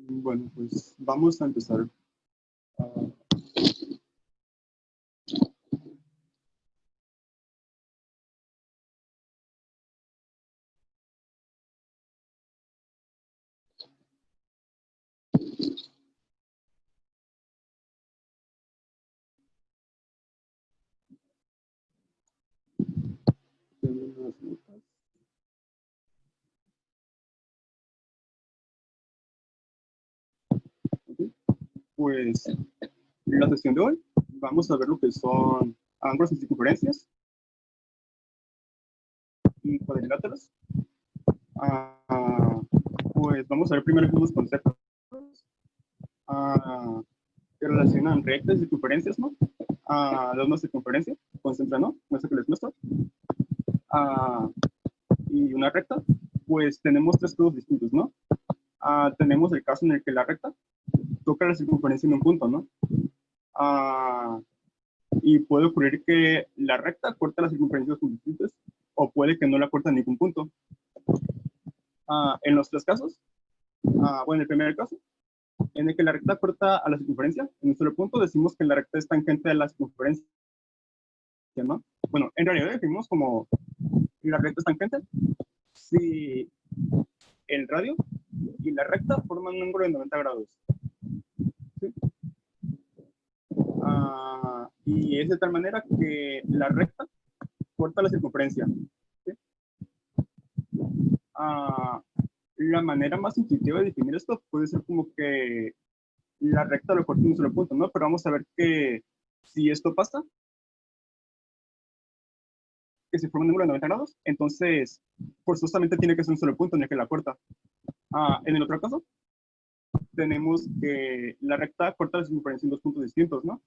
Bueno, pues vamos a empezar. Ah, tengo unas notas. Ok. Pues la sesión de hoy vamos a ver lo que son ángulos y circunferencias y cuadriláteros. Ah, pues vamos a ver primero algunos conceptos ah, que relacionan rectas y circunferencias, ¿no? Una circunferencia, concentra, ¿no? Muestra que les muestro. Ah, y una recta, pues tenemos tres casos distintos, ¿no? Tenemos el caso en el que la recta toca la circunferencia en un punto, ¿no? Ah, y puede ocurrir que la recta corta la circunferencia de los puntos o puede que no la corta en ningún punto. En los tres casos, bueno, el primer caso, en el que la recta corta a la circunferencia en un solo punto, decimos que la recta es tangente a la circunferencia, ¿no? Bueno, en realidad definimos como la recta es tangente si el radio y la recta forman un ángulo de 90 grados. ¿Sí? Y es de tal manera que la recta corta la circunferencia. ¿Sí? La manera más intuitiva de definir esto puede ser como que la recta lo corta en un solo punto, ¿no? Pero vamos a ver que si esto pasa, que se forma un ángulo de 90 grados, entonces forzosamente tiene que ser un solo punto en el que la corta. En el otro caso, tenemos que la recta corta la circunferencia en dos puntos distintos, ¿no?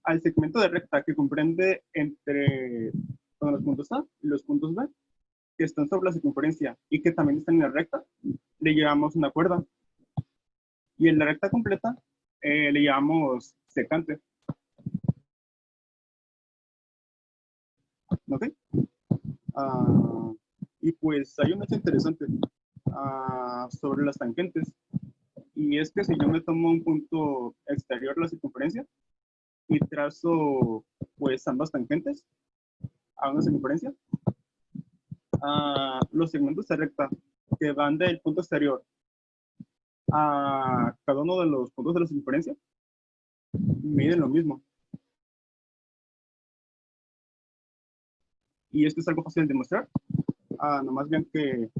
Al segmento de recta que comprende entre los puntos A y los puntos B, que están sobre la circunferencia y que también están en la recta, le llamamos una cuerda. Y en la recta completa le llamamos secante. ¿Ok? Y pues hay un hecho interesante sobre las tangentes. Y es que si yo me tomo un punto exterior de la circunferencia y trazo pues ambas tangentes a una circunferencia, los segmentos de recta que van del punto exterior a cada uno de los puntos de la circunferencia miden lo mismo. Y esto es algo fácil de demostrar. Nomás bien que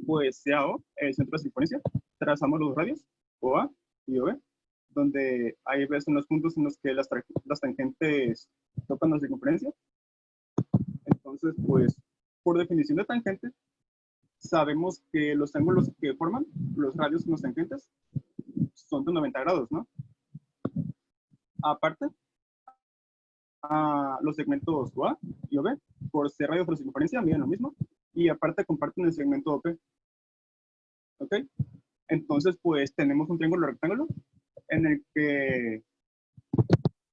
pues sea O, el centro de circunferencia, trazamos los radios, OA y OB, donde ahí ves en los puntos en los que las tangentes tocan la circunferencia. Entonces, pues, por definición de tangente, sabemos que los ángulos que forman los radios con los tangentes son de 90 grados, ¿no? Aparte, los segmentos OA y OB, por ser radios de la circunferencia, miden lo mismo, y aparte comparten el segmento OP. ¿Ok? Entonces, pues, tenemos un triángulo rectángulo en el que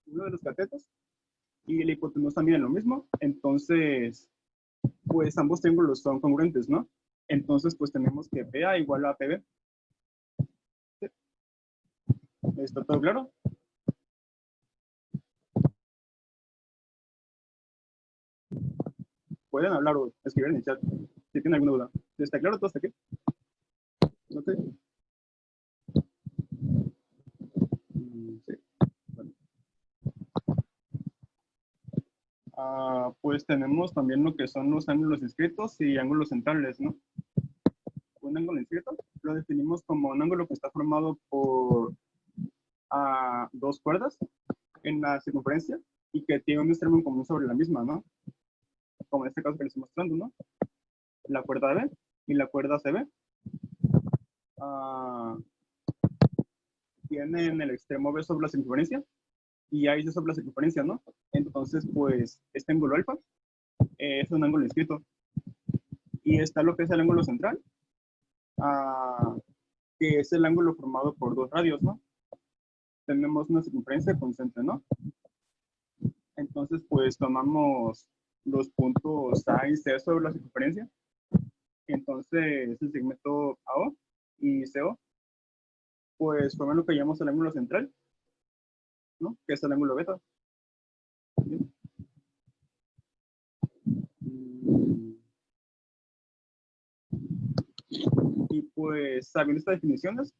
uno de los catetos y la hipotenusa miden lo mismo, entonces, pues ambos triángulos son congruentes, ¿no? Entonces, pues tenemos que PA igual a PB. ¿Sí? ¿Está todo claro? Pueden hablar o escribir en el chat si tienen alguna duda. ¿Está claro todo hasta aquí? ¿Ok? Sí. Bueno. Pues tenemos también lo que son los ángulos inscritos y ángulos centrales, ¿no? Un ángulo inscrito lo definimos como un ángulo que está formado por dos cuerdas en la circunferencia y que tiene un extremo en común sobre la misma, ¿no? Como en este caso que les estoy mostrando, ¿no? La cuerda B y la cuerda CB tienen el extremo B sobre la circunferencia y A y C sobre la circunferencia, ¿no? Entonces, pues, este ángulo alfa es un ángulo inscrito. Y está lo que es el ángulo central, que es el ángulo formado por dos radios, ¿no? Tenemos una circunferencia con centro, ¿no? Entonces, pues, tomamos los puntos A y C sobre la circunferencia. Entonces, el segmento AO y CO pues forman lo que llamamos el ángulo central, ¿no? Que es el ángulo beta. ¿Bien? Y pues sabiendo estas definiciones,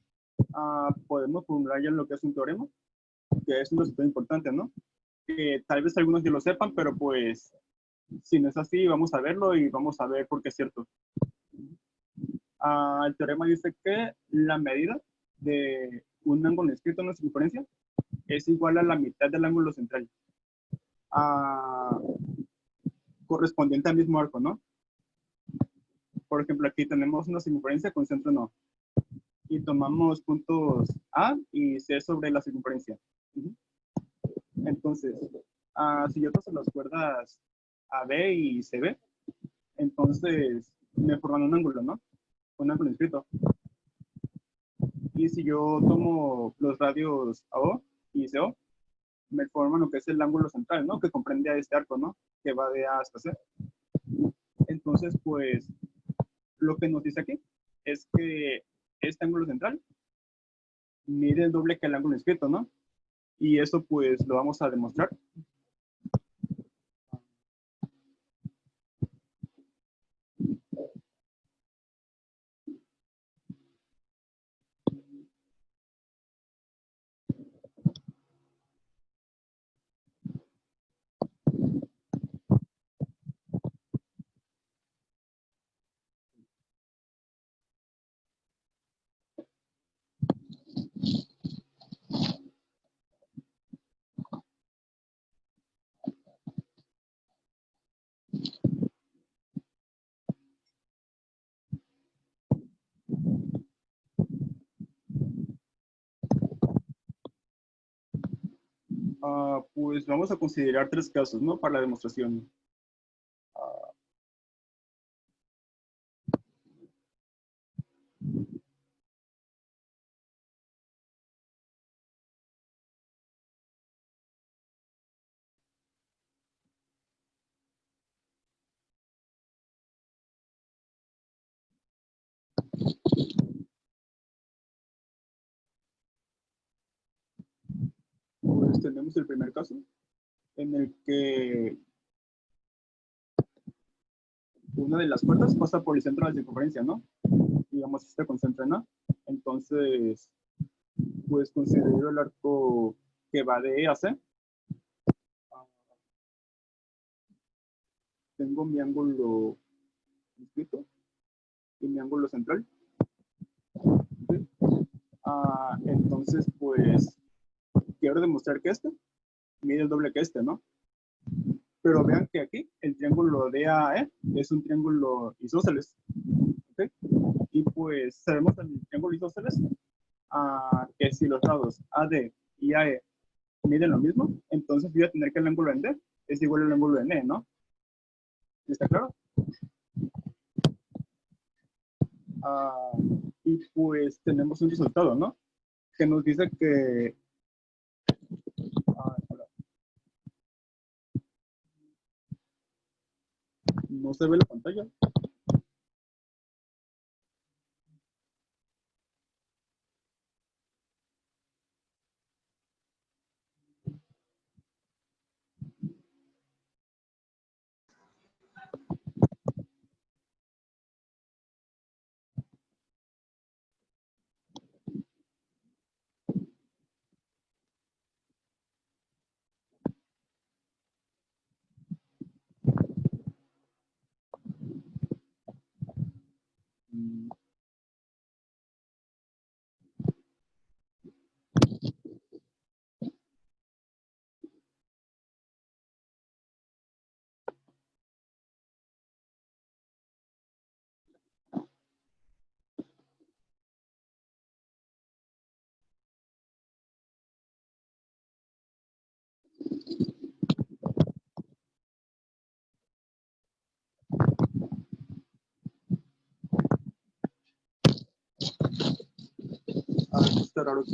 podemos formular ya lo que es un teorema, que es un resultado importante, ¿no? Que tal vez algunos ya lo sepan, pero pues si no es así, vamos a verlo y vamos a ver por qué es cierto. El teorema dice que la medida de un ángulo inscrito en una circunferencia es igual a la mitad del ángulo central, correspondiente al mismo arco, ¿no? Por ejemplo, aquí tenemos una circunferencia con centro en O y tomamos puntos A y C sobre la circunferencia. Entonces, si yo trazo las cuerdas AB y CB, entonces me forman un ángulo, ¿no? Un ángulo inscrito. Y si yo tomo los radios AO y CO, me forman lo que es el ángulo central, ¿no? Que comprende a este arco, ¿no? Que va de A hasta C. Entonces, pues, lo que nos dice aquí es que este ángulo central mide el doble que el ángulo inscrito, ¿no? Y eso, pues, lo vamos a demostrar. Pues vamos a considerar tres casos, ¿no? Para la demostración. Pues tenemos el primer caso en el que una de las puertas pasa por el centro de la circunferencia, ¿no? Digamos, se concentra en A. Entonces, pues considero el arco que va de E a C. Tengo mi ángulo inscrito y mi ángulo central. ¿Sí? Entonces, pues, quiero demostrar que este mide el doble que este, ¿no? Pero vean que aquí el triángulo DAE es un triángulo isósceles. ¿Okay? Y pues sabemos en el triángulo isósceles que si los lados AD y AE miden lo mismo, entonces voy a tener que el ángulo en D es igual al ángulo en E, ¿no? ¿Está claro? Y pues tenemos un resultado, ¿no? Que nos dice que no se ve la pantalla. Está raro que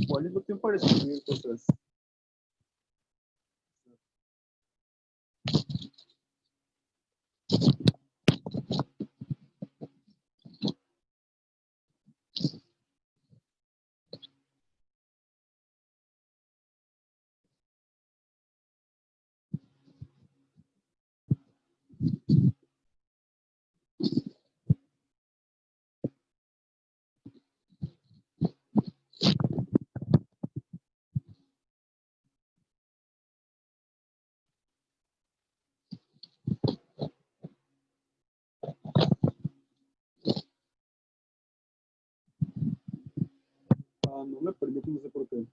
¿Cuál es la opción para escribir cosas? No me permite, no sé por qué.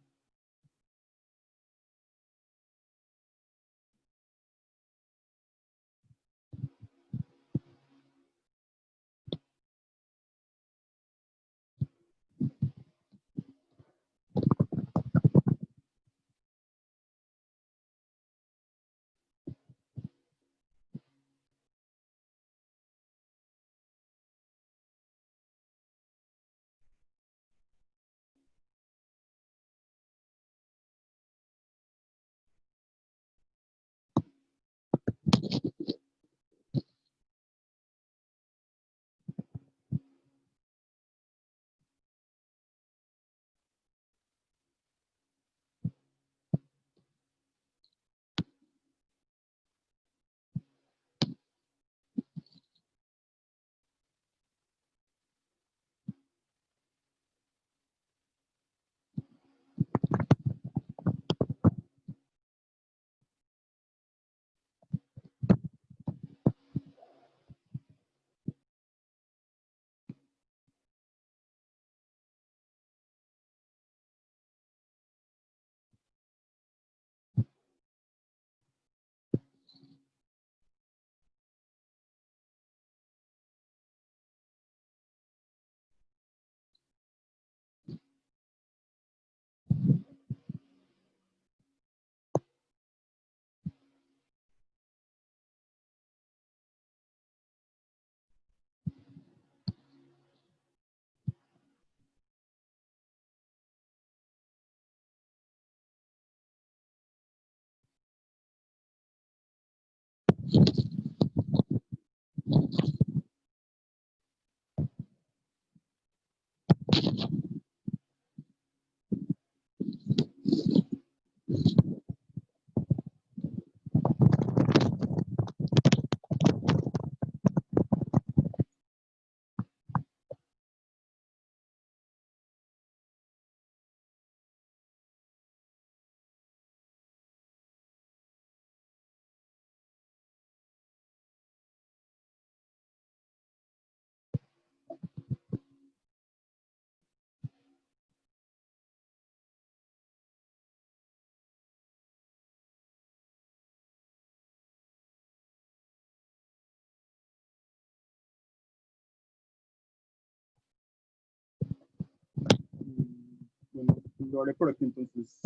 Bueno, lo haré por aquí entonces.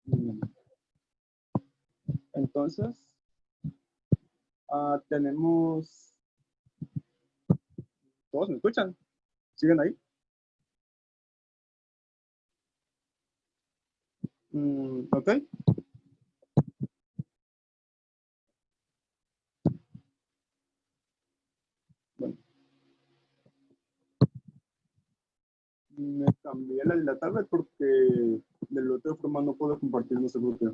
Bien. Entonces, tenemos... ¿Todos me escuchan? ¿Siguen ahí? Ok. Bueno, me cambié la tablet porque de la otra forma no puedo compartir, no sé por qué.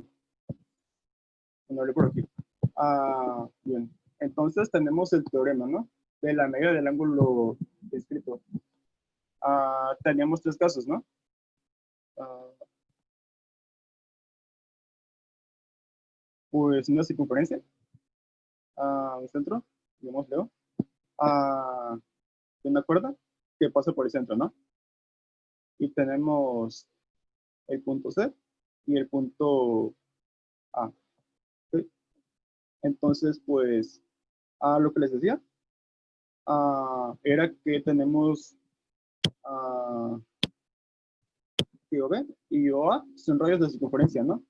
Bueno, haré por aquí. Bien. Entonces tenemos el teorema, ¿no? De la medida del ángulo descrito. Teníamos tres casos, ¿no? Pues una circunferencia, un centro, digamos, Leo. ¿Me acuerdo? Que pasa por el centro, ¿no? Y tenemos el punto C y el punto A. ¿Ok? Entonces, pues, lo que les decía era que tenemos B y OA son radios de circunferencia, ¿no?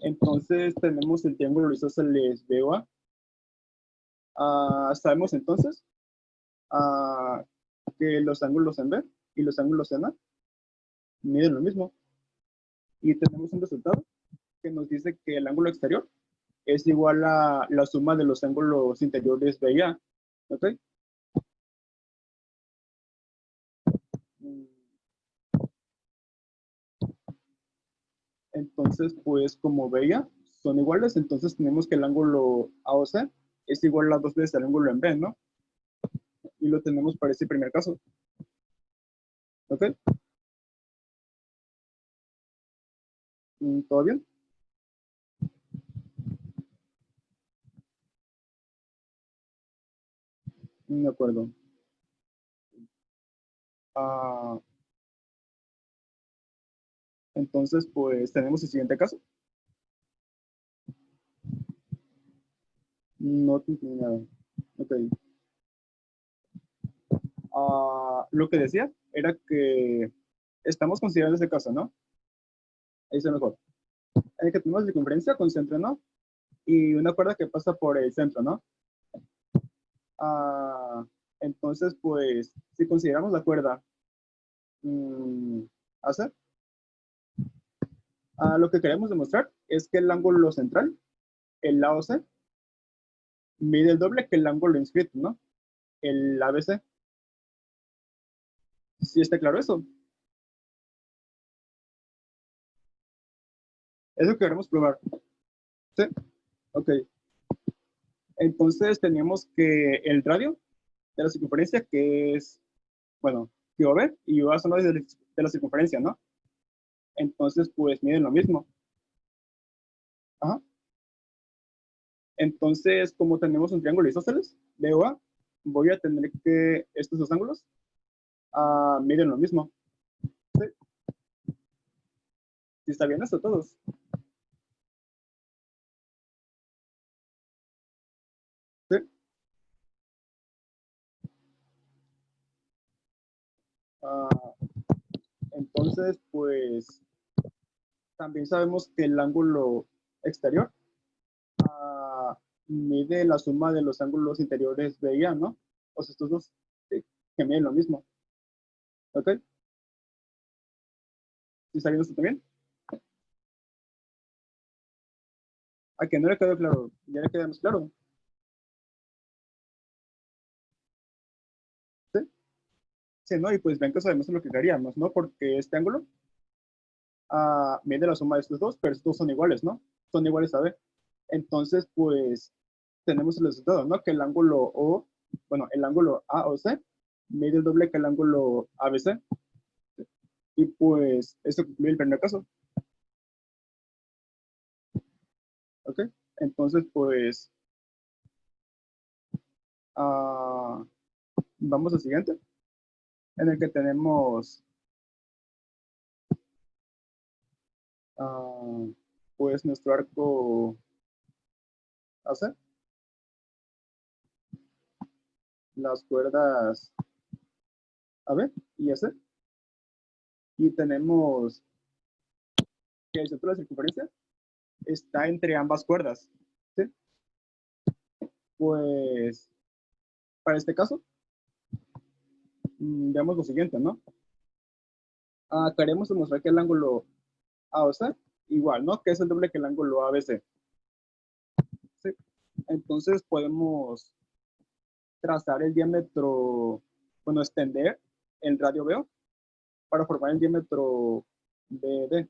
Entonces tenemos el triángulo isósceles BOA. Sabemos entonces ah, que los ángulos en B y los ángulos en A miden lo mismo. Y tenemos un resultado que nos dice que el ángulo exterior es igual a la suma de los ángulos interiores B y A. ¿Ok? Entonces, pues como B y A son iguales, entonces tenemos que el ángulo AOC es igual a 2 veces el ángulo en B, ¿no? Y lo tenemos para este primer caso. ¿Ok? ¿Todo bien? De acuerdo. Ah, entonces, pues tenemos el siguiente caso. No tiene nada. Ok. Lo que decía era que estamos considerando este caso, ¿no? Ahí está mejor. En el que tenemos circunferencia con centro, ¿no? Y una cuerda que pasa por el centro, ¿no? Ah, entonces, pues, si consideramos la cuerda hacer, lo que queremos demostrar es que el ángulo central, el lado C, mide el doble que el ángulo inscrito, ¿no? El ABC. ¿Sí está claro eso? Eso queremos probar. ¿Sí? Ok. Entonces teníamos que el radio de la circunferencia, que es, bueno, que OB y OA son los de la circunferencia, ¿no? Entonces, pues miden lo mismo. Ajá. Entonces, como tenemos un triángulo isósceles de OA, voy a tener que estos dos ángulos miden lo mismo. ¿Sí? ¿Sí está bien esto todos? ¿Sí? Ah, entonces, pues también sabemos que el ángulo exterior mide la suma de los ángulos interiores B y A, ¿no? O sea, estos dos sí, que miden lo mismo. ¿Ok? ¿Sí está bien esto también? A que no le quedó claro, ya le queda más claro. ¿Sí? Sí, ¿no? Y pues ven que sabemos lo que queríamos, ¿no? Porque este ángulo mide la suma de estos dos, pero estos dos son iguales, ¿no? Son iguales a B. Entonces, pues tenemos el resultado, ¿no? Que el ángulo O, bueno, el ángulo A o C mide el doble que el ángulo ABC. Y pues eso concluye el primer caso. ¿Ok? Entonces, pues ah, vamos al siguiente, en el que tenemos ah, pues nuestro arco AC, las cuerdas AB y AC, y tenemos que el centro de circunferencia está entre ambas cuerdas. ¿Sí? Pues para este caso, veamos lo siguiente, ¿no? Queremos demostrar que el ángulo AOC igual, ¿no? Que es el doble que el ángulo ABC. ¿Sí? Entonces podemos trazar el diámetro, bueno, extender el radio BO para formar el diámetro BD.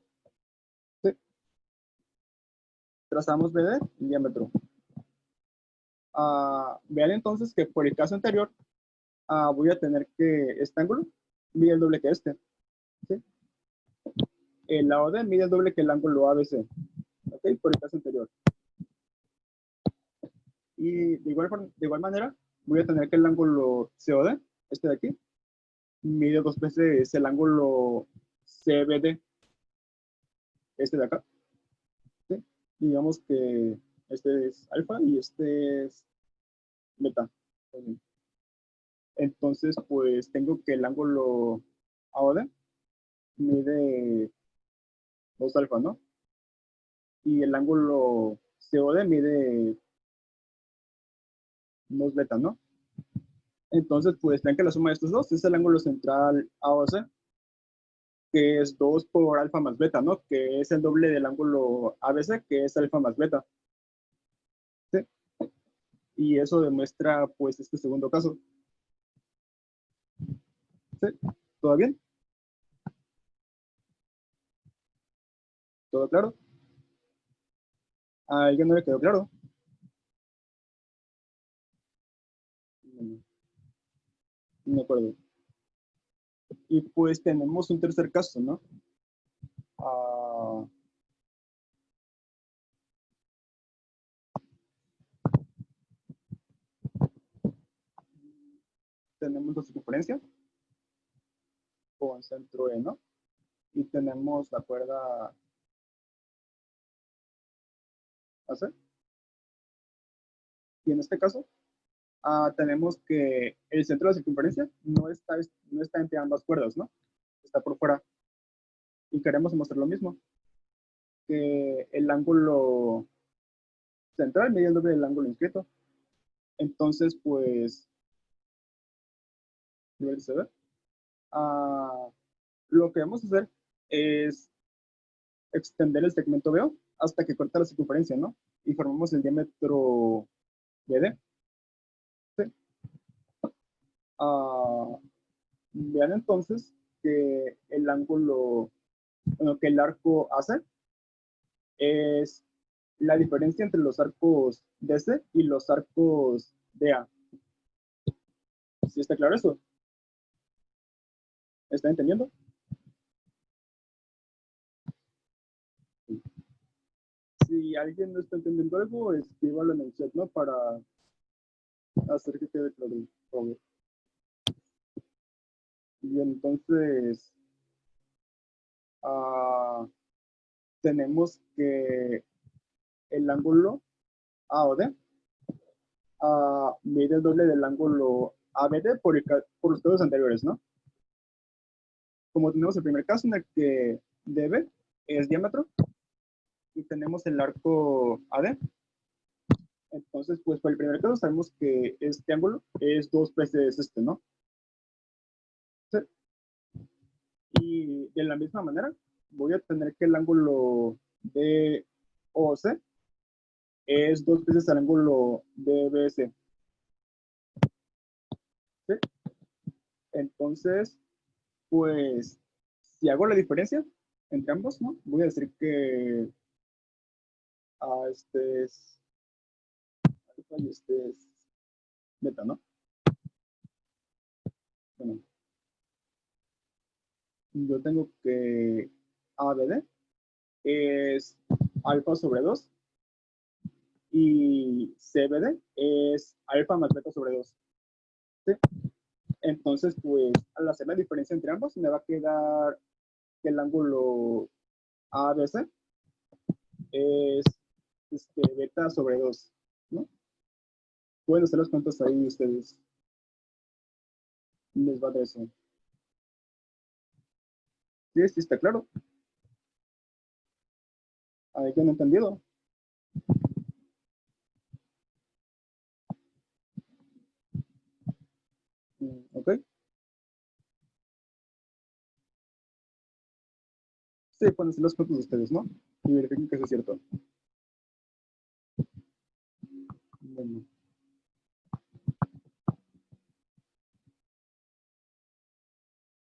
¿Sí? Trazamos BD, el diámetro. Vean entonces que por el caso anterior voy a tener que este ángulo mide el doble que este. ¿Sí? El lado D mide el doble que el ángulo ABC. ¿Ok? Por el caso anterior. Y de igual manera, voy a tener que el ángulo COD, este de aquí, mide dos veces el ángulo CBD, este de acá. ¿Sí? Digamos que este es alfa y este es beta. Entonces, pues tengo que el ángulo AOD mide 2 alfa, ¿no? Y el ángulo COD mide 2 beta, ¿no? Entonces, pues ven que la suma de estos dos es el ángulo central AOC, que es 2 por alfa más beta, ¿no? Que es el doble del ángulo ABC, que es alfa más beta. ¿Sí? Y eso demuestra, pues, este segundo caso. ¿Sí? ¿Todo bien? ¿Todo claro? ¿A alguien no le quedó claro? No me acuerdo. Y pues tenemos un tercer caso, ¿no? Ah, tenemos la circunferencia con centro E, ¿no? Y tenemos la cuerda AC. Y en este caso, tenemos que el centro de la circunferencia no está entre ambas cuerdas, ¿no? Está por fuera. Y queremos mostrar lo mismo, que el ángulo central mide el doble del ángulo inscrito. Entonces, pues, se ve. Lo que vamos a hacer es extender el segmento BO hasta que corta la circunferencia, ¿no? Y formamos el diámetro BD. ¿Sí? Vean entonces que el ángulo, bueno, que el arco AC es la diferencia entre los arcos DC y los arcos DA. ¿Sí está claro eso? ¿Está entendiendo? Si alguien no está entendiendo algo, escríbalo en el chat, ¿no? Para hacer que quede claro. Y entonces tenemos que el ángulo AOD mide el doble del ángulo ABD por los casos anteriores, ¿no? Como tenemos el primer caso en el que DB es diámetro y tenemos el arco AD, entonces, pues para el primer caso sabemos que este ángulo es 2 veces este, ¿no? Sí. Y de la misma manera, voy a tener que el ángulo DOC es 2 veces el ángulo DBS. ¿Sí? Entonces, pues, si hago la diferencia entre ambos, ¿no? Voy a decir que este es alfa y este es beta, ¿no? Bueno, yo tengo que ABD es alfa sobre 2 y CBD es alfa más beta sobre 2. ¿Sí? Entonces, pues, al hacer la diferencia entre ambos, me va a quedar que el ángulo ABC es beta sobre 2, ¿no? Pueden hacer las cuentas ahí ustedes. Les va de eso. Sí, sí, está claro. ¿Hay que no entendido? ¿Ok? Sí, pueden hacer las cuentas ustedes, ¿no? Y verifiquen que eso es cierto. Bueno.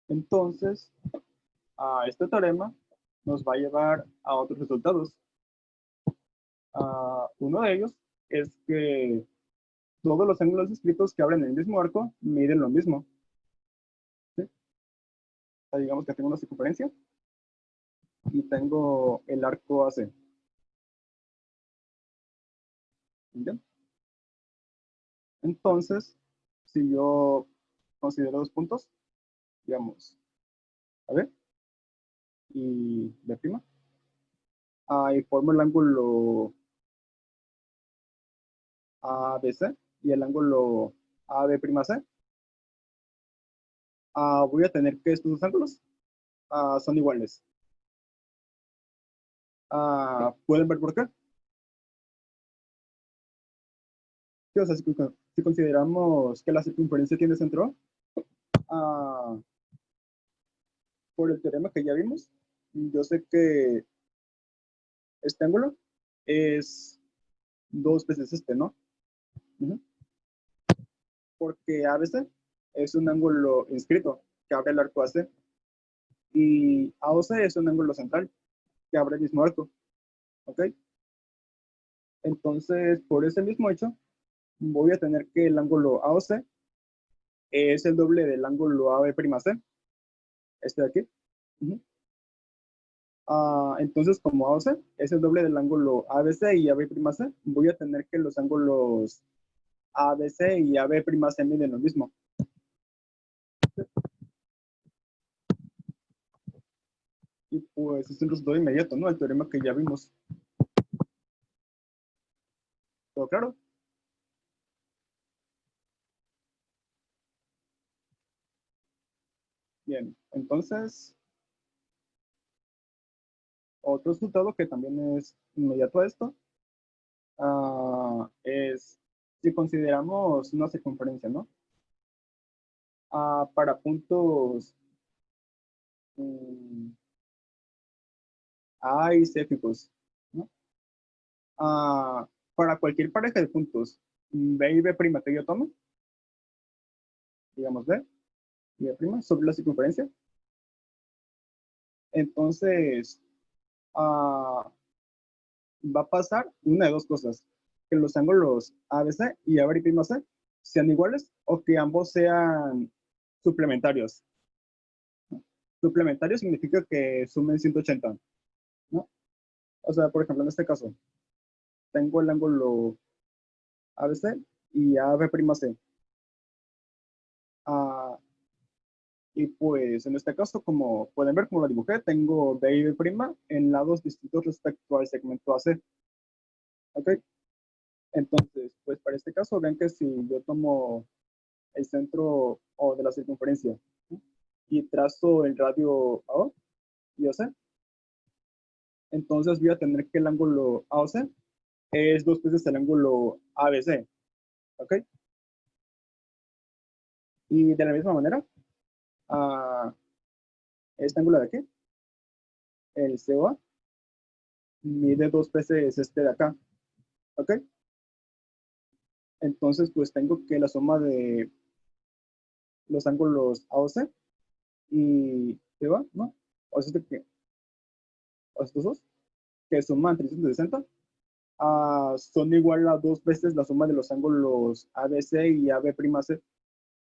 Entonces, este teorema nos va a llevar a otros resultados. Uno de ellos es que todos los ángulos descritos que abren el mismo arco miden lo mismo. ¿Sí? Digamos que tengo una circunferencia y tengo el arco AC. ¿Bien? Entonces, si yo considero dos puntos, digamos, A B y B', y formo el ángulo ABC y el ángulo AB'C, voy a tener que estos dos ángulos son iguales. ¿Pueden ver por qué? Sí, o sea, si si consideramos que la circunferencia tiene centro, por el teorema que ya vimos, yo sé que este ángulo es 2 veces este, ¿no? Porque ABC es un ángulo inscrito que abre el arco AC y AOC es un ángulo central que abre el mismo arco, ¿ok? Entonces, por ese mismo hecho, voy a tener que el ángulo AOC es el doble del ángulo AB'C, este de aquí. Entonces, como AOC es el doble del ángulo ABC y AB'C, voy a tener que los ángulos ABC y AB'C miden lo mismo. Y pues es un resultado inmediato, ¿no? El teorema que ya vimos. ¿Todo claro? Bien, entonces, otro resultado que también es inmediato a esto es si consideramos una circunferencia, ¿no? Para puntos A y C fijos, ¿no? Para cualquier pareja de puntos B y B' que yo tomo, digamos B y B' sobre la circunferencia, entonces va a pasar una de dos cosas, que los ángulos ABC y ABC sean iguales o que ambos sean suplementarios. Suplementario significa que sumen 180, ¿no? O sea, por ejemplo, en este caso, tengo el ángulo ABC y ABC. Ah, y pues en este caso, como pueden ver, como lo dibujé, tengo B y B' en lados distintos respecto al segmento AC. ¿Ok? Entonces, pues para este caso, vean que si yo tomo el centro o de la circunferencia, ¿no? Y trazo el radio AO y OC, entonces voy a tener que el ángulo AOC es 2 veces el ángulo ABC, ¿ok? Y de la misma manera, a este ángulo de aquí, el COA, mide 2 veces este de acá, ¿ok? Entonces, pues tengo que la suma de los ángulos AOC y COA, ¿no? O sea, o estos dos, que suman 360, son igual a 2 veces la suma de los ángulos ABC y ABC,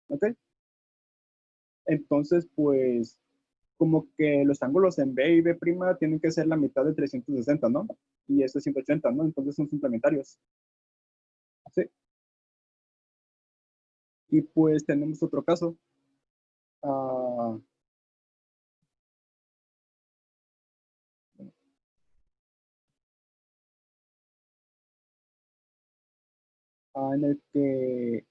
¿ok? Entonces, pues, como que los ángulos en B y B' tienen que ser la mitad de 360, ¿no? Y este es 180, ¿no? Entonces son complementarios. Sí. Y pues tenemos otro caso. ah, en el que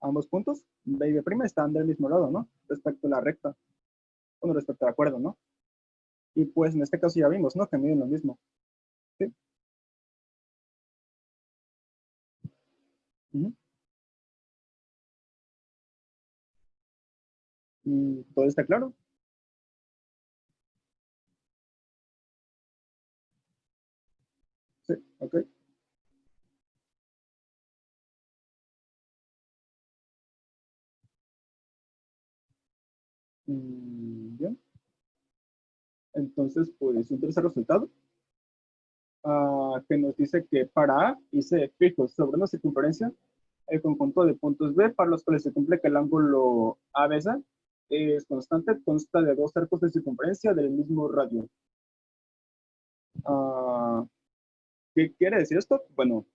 ambos puntos, B y B' están del mismo lado, ¿no? Respecto a la recta, bueno, respecto al acuerdo, ¿no? Y pues en este caso ya vimos, ¿no? Que miden lo mismo. ¿Sí? Ujú. Y todo está claro. Sí, ok. Bien. Entonces, pues un tercer resultado que nos dice que para A y C fijos sobre una circunferencia, el conjunto de puntos B para los cuales se cumple que el ángulo ABC es constante, consta de dos arcos de circunferencia del mismo radio. Ah, ¿Qué quiere decir esto? Bueno,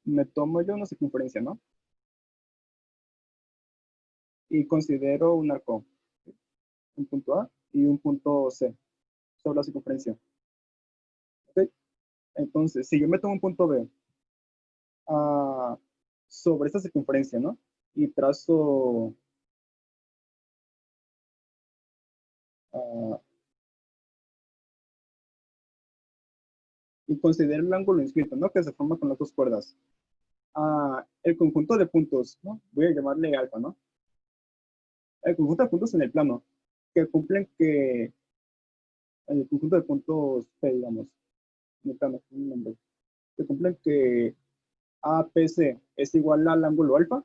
me tomo yo una circunferencia, ¿no? Y considero un arco, un punto A y un punto C sobre la circunferencia. ¿Ok? Entonces, si yo me tomo un punto B ah, sobre esta circunferencia, ¿no? Y trazo ah, y considero el ángulo inscrito, ¿no? Que se forma con las dos cuerdas. el conjunto de puntos, ¿no? Voy a llamarle alfa, ¿no? El conjunto de puntos en el plano que cumplen que el conjunto de puntos P, digamos, en el plano, un nombre, que cumplen que APC es igual al ángulo alfa,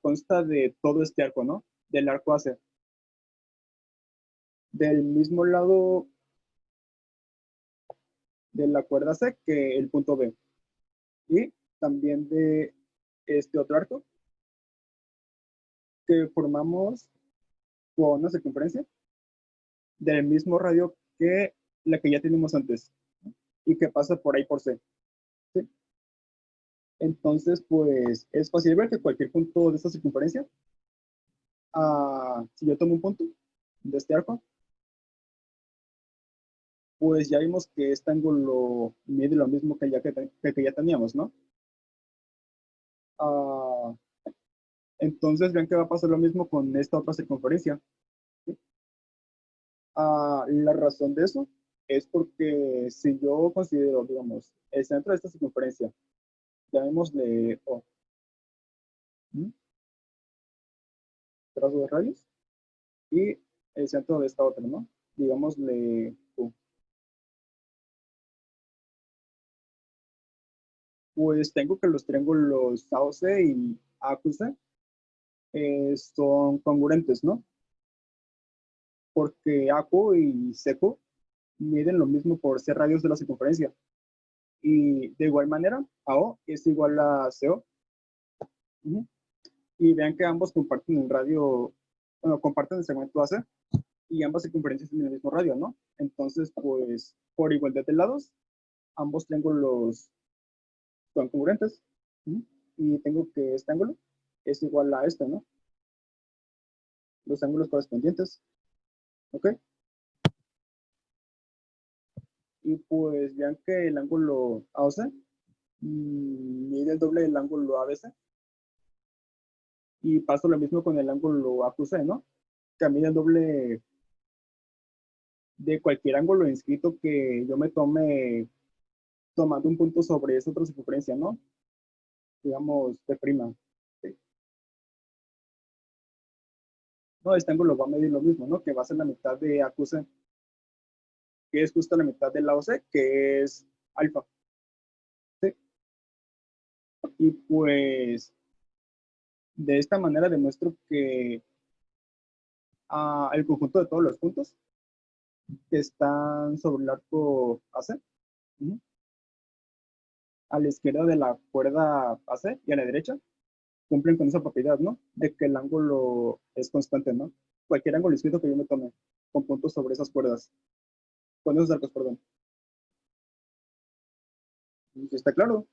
consta de todo este arco, ¿no? Del arco AC. Del mismo lado de la cuerda C que el punto B. Y también de este otro arco que formamos con una circunferencia del mismo radio que la que ya tenemos antes, ¿no? Y que pasa por ahí por C, ¿sí? Entonces, pues es fácil ver que cualquier punto de esta circunferencia, si yo tomo un punto de este arco, pues ya vimos que este ángulo mide lo mismo que ya teníamos, ¿no? Ah, entonces vean que va a pasar lo mismo con esta otra circunferencia, ¿sí? La razón de eso es porque si yo considero, digamos, el centro de esta circunferencia, llamémosle O, ¿sí? Trazo de radios, y el centro de esta otra, ¿no? Digámosle Q. Pues tengo que los triángulos AOC y AQC son congruentes, ¿no? Porque AQ y CQ miden lo mismo por C radios de la circunferencia. Y de igual manera, AO es igual a CO. Uh-huh. Y vean que ambos comparten el radio, bueno, comparten el segmento AC y ambas circunferencias tienen el mismo radio, ¿no? Entonces, pues, por igualdad de lados, ambos triángulos son congruentes. Uh-huh. Y tengo que este ángulo es igual a este, ¿no? Los ángulos correspondientes. ¿Ok? Y pues vean que el ángulo AOC mide el doble del ángulo ABC. Y pasa lo mismo con el ángulo AQC, ¿no? Que mide el doble de cualquier ángulo inscrito que yo me tome tomando un punto sobre esa otra circunferencia, ¿no? Digamos, P'. ¿Sí? No, este ángulo va a medir lo mismo, ¿no? Que va a ser la mitad de AQC, que es justo la mitad del lado C, que es alfa. ¿Sí? Y pues de esta manera demuestro que el conjunto de todos los puntos que están sobre el arco AC, uh-huh, a la izquierda de la cuerda AC y a la derecha, cumplen con esa propiedad, ¿no? De que el ángulo es constante, ¿no? Cualquier ángulo inscrito que yo me tome con puntos sobre esas cuerdas, con esos arcos, perdón. ¿Está claro?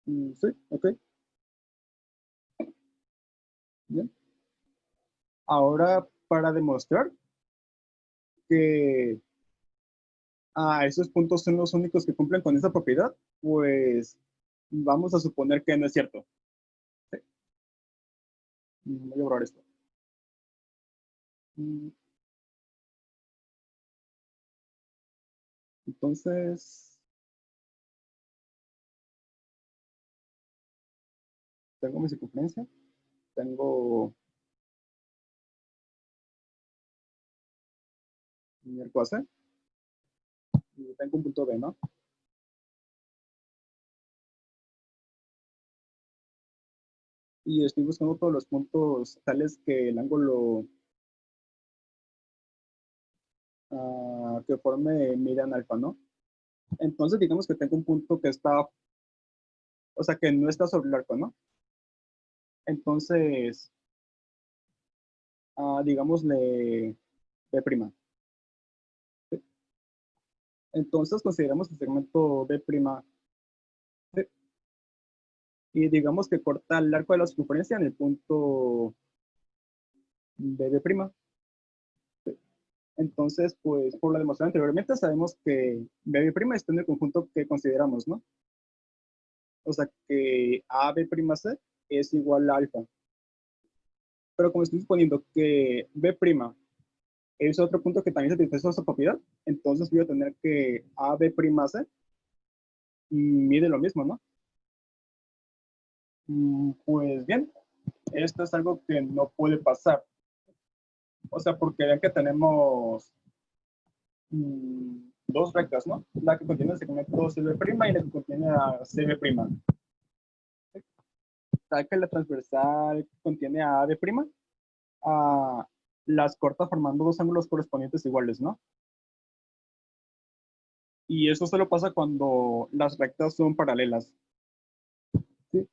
Sí, ok. Bien. Ahora, para demostrar que esos puntos son los únicos que cumplen con esa propiedad, pues vamos a suponer que no es cierto. Sí. Voy a borrar esto. Entonces, tengo mi circunferencia, tengo mi arco AC y tengo un punto B, ¿no? Y estoy buscando todos los puntos tales que el ángulo que forme midan alfa, ¿no? Entonces, digamos que tengo un punto que está, o sea, que no está sobre el arco, ¿no? Entonces, digámosle B'. ¿Sí? Entonces, consideramos el segmento B', ¿sí? Y digamos que corta el arco de la circunferencia en el punto B'. ¿Sí? Entonces, pues, por lo demostrado anteriormente, sabemos que B' está en el conjunto que consideramos, ¿no? O sea, que ABC es igual a alfa. Pero como estoy suponiendo que B' es otro punto que también satisface esa propiedad. Entonces voy a tener que AB'(C) mide lo mismo, ¿no? Pues bien, esto es algo que no puede pasar. O sea, porque ven que tenemos dos rectas, ¿no? La que contiene el segmento CB' y la que contiene a CB'. Tal que la transversal contiene a AB', las corta formando dos ángulos correspondientes iguales, ¿no? Y eso solo pasa cuando las rectas son paralelas. ¿Sí?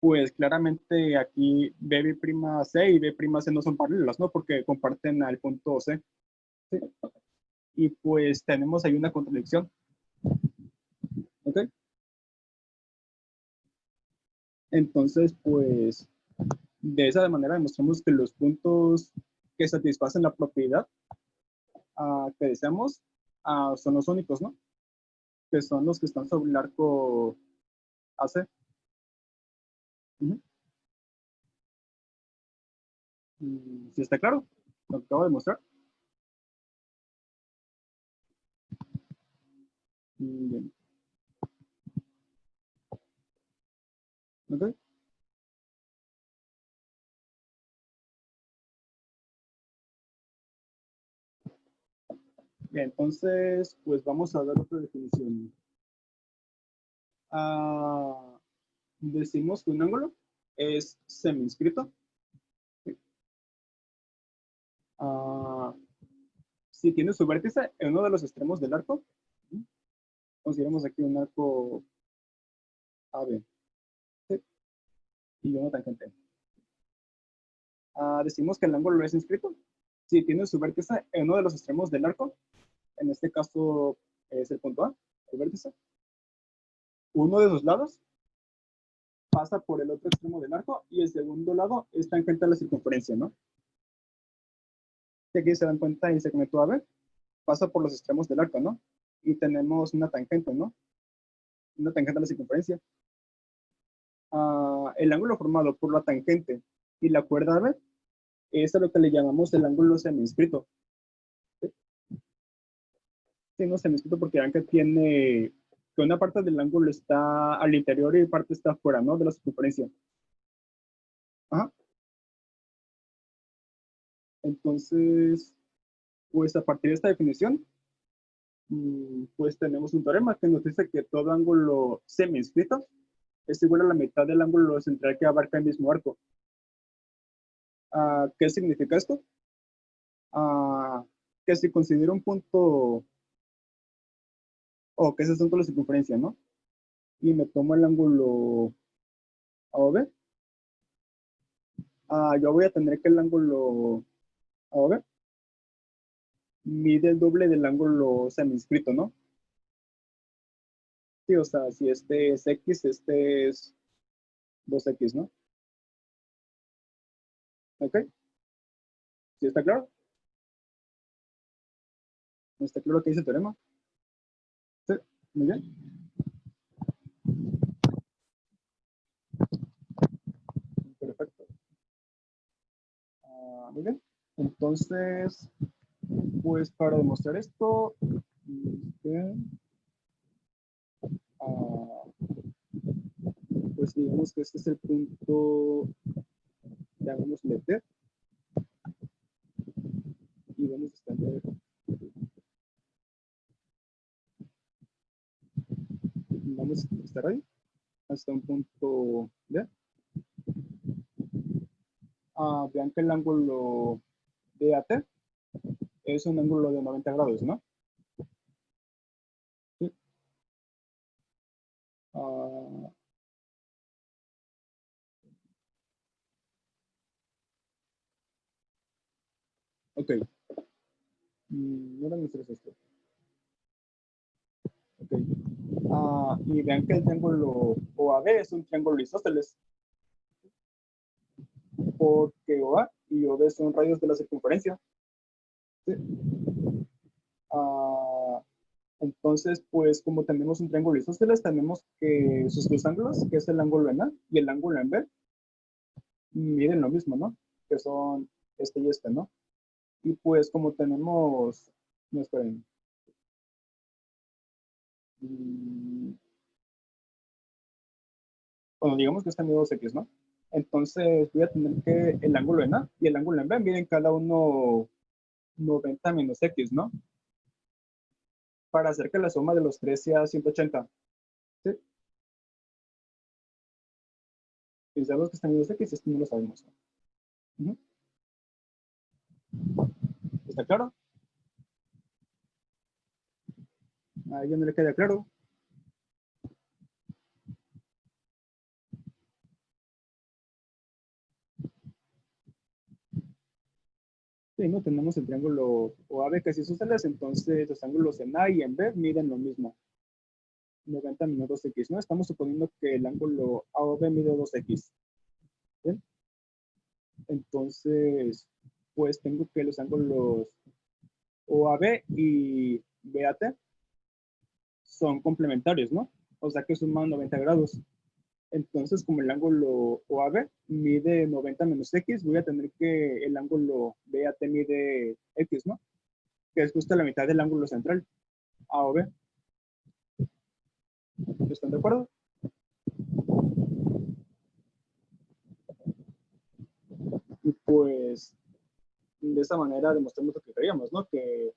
Pues claramente aquí B'(C) y B'(C) no son paralelas, ¿no? Porque comparten al punto C. ¿Sí? Y pues tenemos ahí una contradicción. ¿Ok? Entonces, pues, de esa manera demostramos que los puntos que satisfacen la propiedad que deseamos son los únicos, ¿no? Que son los que están sobre el arco AC. ¿Sí está claro? Lo acabo de mostrar. Bien. ¿Ok? Bien, entonces, pues vamos a dar otra definición. Decimos que un ángulo es semiinscrito. Si tiene su vértice en uno de los extremos del arco, consideramos aquí un arco AB, ¿sí? Y una tangente. Decimos que el ángulo es inscrito si tiene su vértice en uno de los extremos del arco, en este caso es el punto A, el vértice. Uno de sus lados pasa por el otro extremo del arco y el segundo lado es tangente a la circunferencia, ¿no? Y aquí se dan cuenta el segmento AB pasa por los extremos del arco, ¿no? Y tenemos una tangente, ¿no? Una tangente a la circunferencia. El ángulo formado por la tangente y la cuerda AB es a lo que le llamamos el ángulo semiinscrito. Sí, no semiinscrito porque vean que tiene que una parte del ángulo está al interior y parte está afuera, ¿no? De la circunferencia. Ajá. Entonces, pues a partir de esta definición, pues tenemos un teorema que nos dice que todo ángulo semiinscrito es igual a la mitad del ángulo central que abarca el mismo arco. ¿Qué significa esto? Que si considero un punto, o que ese es el punto de la circunferencia, ¿no? Y me tomo el ángulo AOB, yo voy a tener que el ángulo AOB mide el doble del ángulo semiinscrito, ¿no? Sí, o sea, si este es X, este es 2X, ¿no? ¿Ok? ¿Sí está claro? ¿Está claro qué dice el teorema? Sí, muy bien. Perfecto. Muy bien. Entonces, pues para demostrar esto, ah, pues digamos que este es el punto, llamémosle T, y vamos a extender, vamos a estar ahí hasta un punto D. Vean que el ángulo DAT es un ángulo de 90 grados, ¿no? Sí. Ok. No era nuestro esto. Ok. Y vean que el triángulo OAB es un triángulo isósceles, porque OA y OB son radios de la circunferencia. ¿Sí? Entonces, pues como tenemos un triángulo isósceles, tenemos que sus dos ángulos, que es el ángulo en A y el ángulo en B, miden lo mismo, ¿no? Que son este y este, ¿no? Y pues como tenemos, no esperen, mm, bueno, digamos que están dos x, ¿no? Entonces voy a tener que el ángulo en A y el ángulo en B miden cada uno 90 menos x, ¿no? Para hacer que la suma de los tres sea 180. ¿Sí? Pensamos que están en dos x, esto no lo sabemos. ¿No? ¿Está claro? ¿A alguien no le queda claro? Sí, no tenemos el triángulo OAB que es isósceles, entonces los ángulos en A y en B miden lo mismo, 90 menos 2x, ¿no? Estamos suponiendo que el ángulo AOB mide 2x. ¿Bien? Entonces, pues tengo que los ángulos OAB y BAT son complementarios, ¿no? O sea que suman 90 grados. Entonces, como el ángulo OAB mide 90 menos x, voy a tener que el ángulo BAT mide x, ¿no? Que es justo la mitad del ángulo central, AOB. ¿Están de acuerdo? Y pues, de esa manera demostramos lo que queríamos, ¿no? Que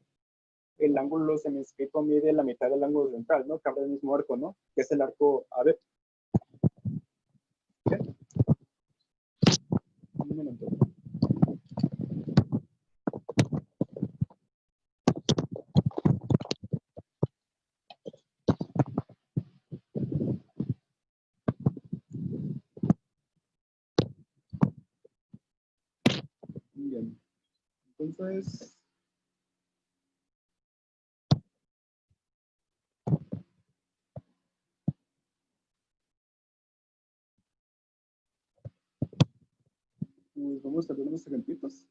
el ángulo semiesférico mide la mitad del ángulo central, ¿no? Que abre el mismo arco, ¿no? Que es el arco AB. ¿Sí? Un momento. Bien. Entonces, pues vamos a ver unos ejemplitos.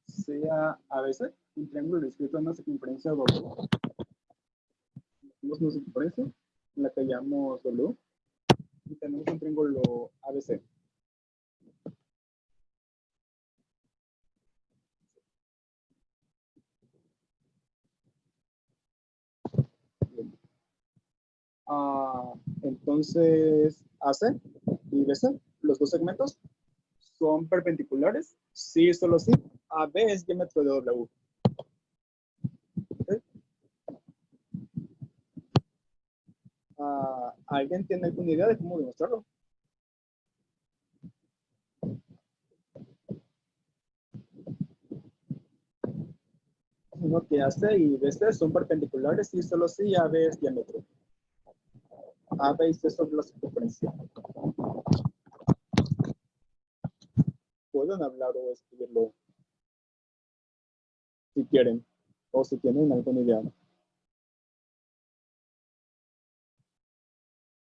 Sea ABC, un triángulo descrito en una circunferencia W. Tenemos una circunferencia en la que llamamos W y tenemos un triángulo ABC. Bien. Entonces, AC y BC, los dos segmentos, son perpendiculares. Sí, solo sí. AB es diámetro de W. ¿Okay? ¿Alguien tiene alguna idea de cómo demostrarlo? Uno que AC y BC son perpendiculares y solo sí AB es diámetro. AB y C son la circunferencia. Pueden hablar o escribirlo si quieren o si tienen alguna idea.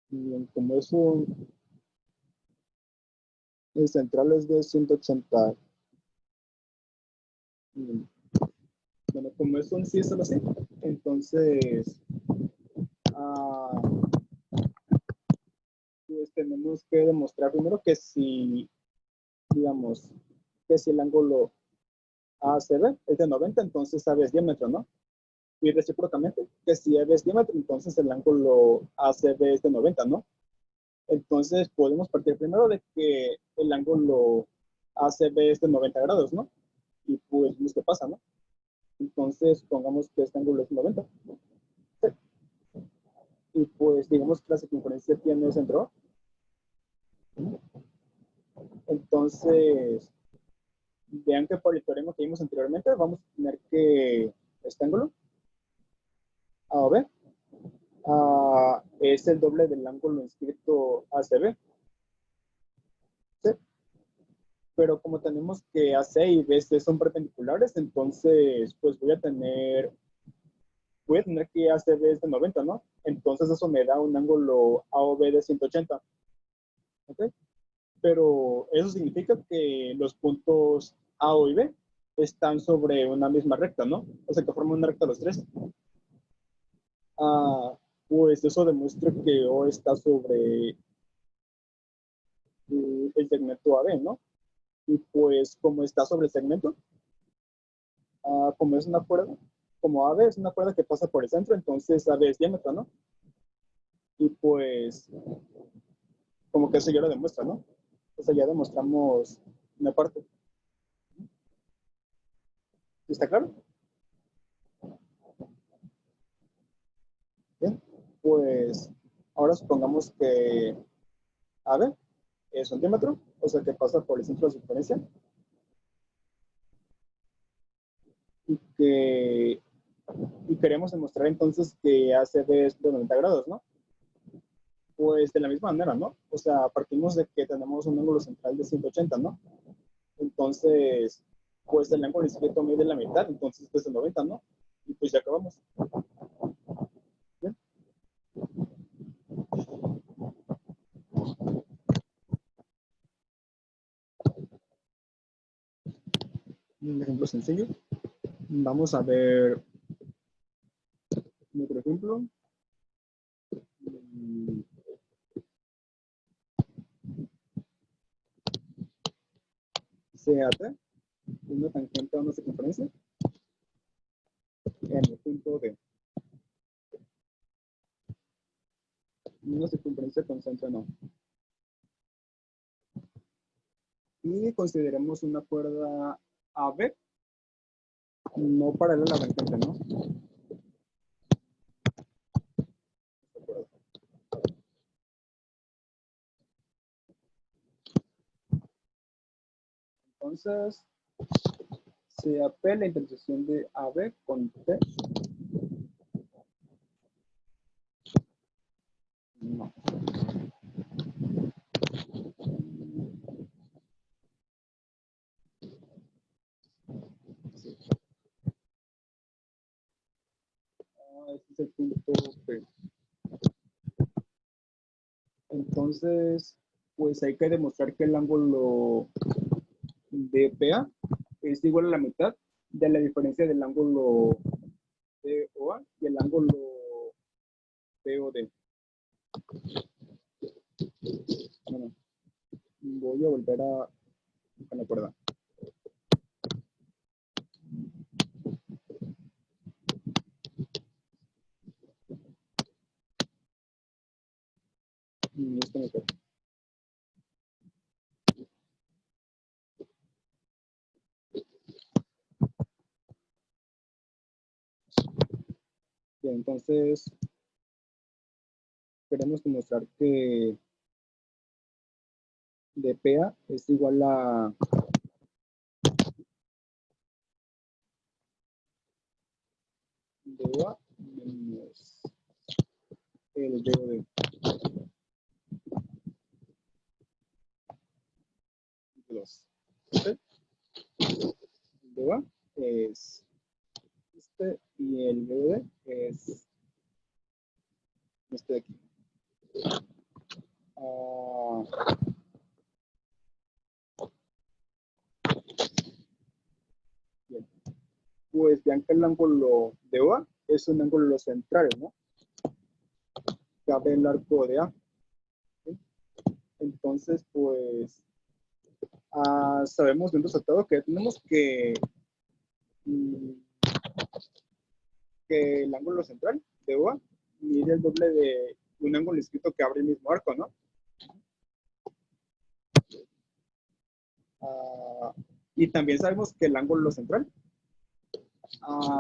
Bien, como es un el central es de 180. Bien. Bueno, como es un sí solo así, entonces pues tenemos que demostrar primero que si, digamos, que si el ángulo ACB es de 90, entonces AB es diámetro, ¿no? Y recíprocamente, que si AB es diámetro, entonces el ángulo ACB es de 90, ¿no? Entonces podemos partir primero de que el ángulo ACB es de 90 grados, ¿no? Y pues, ¿qué pasa, no? Entonces, pongamos que este ángulo es 90. Sí. Y pues, digamos que la circunferencia tiene centro. Entonces, vean que por el teorema que vimos anteriormente, vamos a tener que este ángulo, A o B, es el doble del ángulo inscrito ACB. ¿Sí? Pero como tenemos que AC y BC son perpendiculares, entonces, pues voy a tener que ACB es de 90, ¿no? Entonces eso me da un ángulo AOB de 180. ¿Ok? Pero eso significa que los puntos A o B están sobre una misma recta, ¿no? O sea, que forman una recta los tres. Pues eso demuestra que O está sobre el segmento AB, ¿no? Y pues como está sobre el segmento, como es una cuerda, como AB es una cuerda que pasa por el centro, entonces AB es diámetro, ¿no? Y pues como que eso ya lo demuestra, ¿no? O sea, ya demostramos una parte. ¿Está claro? Bien, pues ahora supongamos que AB es un diámetro, o sea que pasa por el centro de circunferencia y que queremos demostrar entonces que ACB es de 90 grados, ¿no? Pues de la misma manera, ¿no? O sea, partimos de que tenemos un ángulo central de 180, ¿no? Entonces, pues el ángulo izquierdo mide la mitad, entonces pues de 90, ¿no? Y pues ya acabamos. ¿Bien? Un ejemplo sencillo. Vamos a ver otro ejemplo. CAT, una tangente a una circunferencia en el punto D. Una circunferencia con centro en O. Y consideremos una cuerda AB no paralela a la tangente, ¿no? Entonces, CAP, la intersección de AB con T. No. Sí. Este es el punto P. Entonces, pues hay que demostrar que el ángulo de PA es igual a la mitad de la diferencia del ángulo de OA y el ángulo POD. Bueno, voy a volver a la cuerda. Esto me queda. Bien, entonces queremos demostrar que de PA es igual a de OA menos el BOD. ¿Okay? El de OA es este y el BOD es este de aquí. Bien. Pues vean que el ángulo de OA es un ángulo central, ¿no? Cabe el arco de A. ¿Sí? Entonces, pues sabemos de un resultado que tenemos que el ángulo central de OA mide el doble de un ángulo inscrito que abre el mismo arco, ¿no? Y también sabemos que el ángulo central,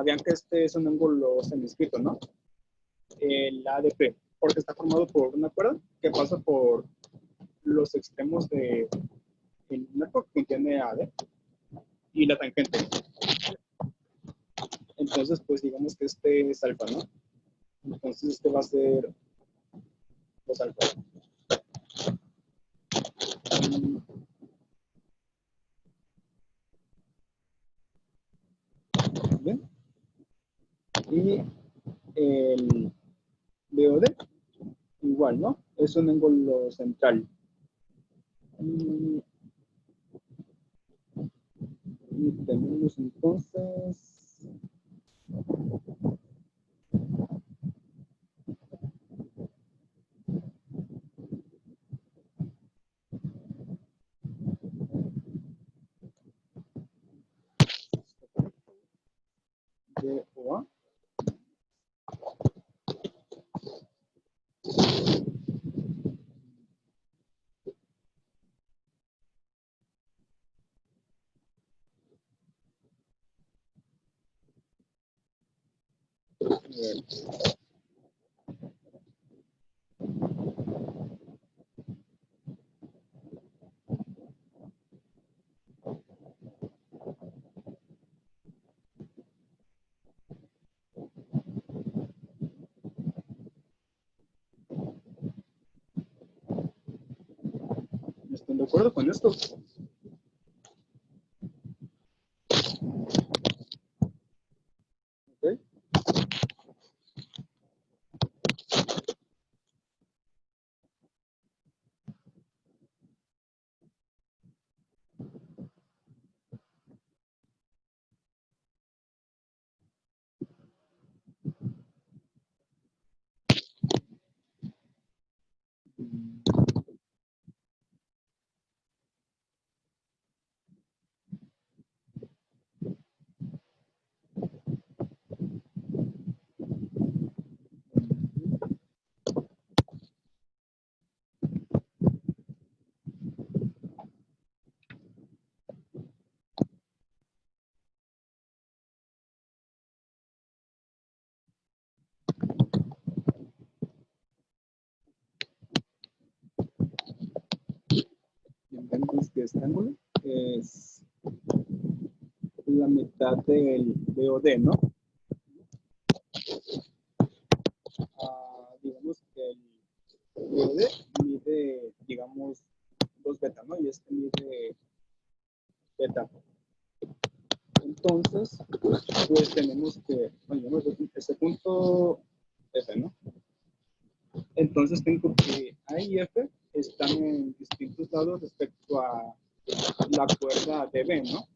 vean que este es un ángulo semiescrito, ¿no? El ADP, porque está formado por una cuerda que pasa por los extremos de un arco que contiene AD y la tangente. Entonces, pues digamos que este es alfa, ¿no? Entonces este va a ser 2 alfa. Bien. Y el BOD igual, ¿no? Es un ángulo central. Y tenemos entonces ¿Están de acuerdo con esto? ¿Ok? Entonces, que este ángulo es la mitad del BOD, ¿no? Digamos que el BOD mide, digamos, 2 beta, ¿no? Y este mide beta. Entonces, pues tenemos que, bueno, este punto F, ¿no? Entonces tengo que A y F están en distintos lados respecto a la cuerda de B, ¿no?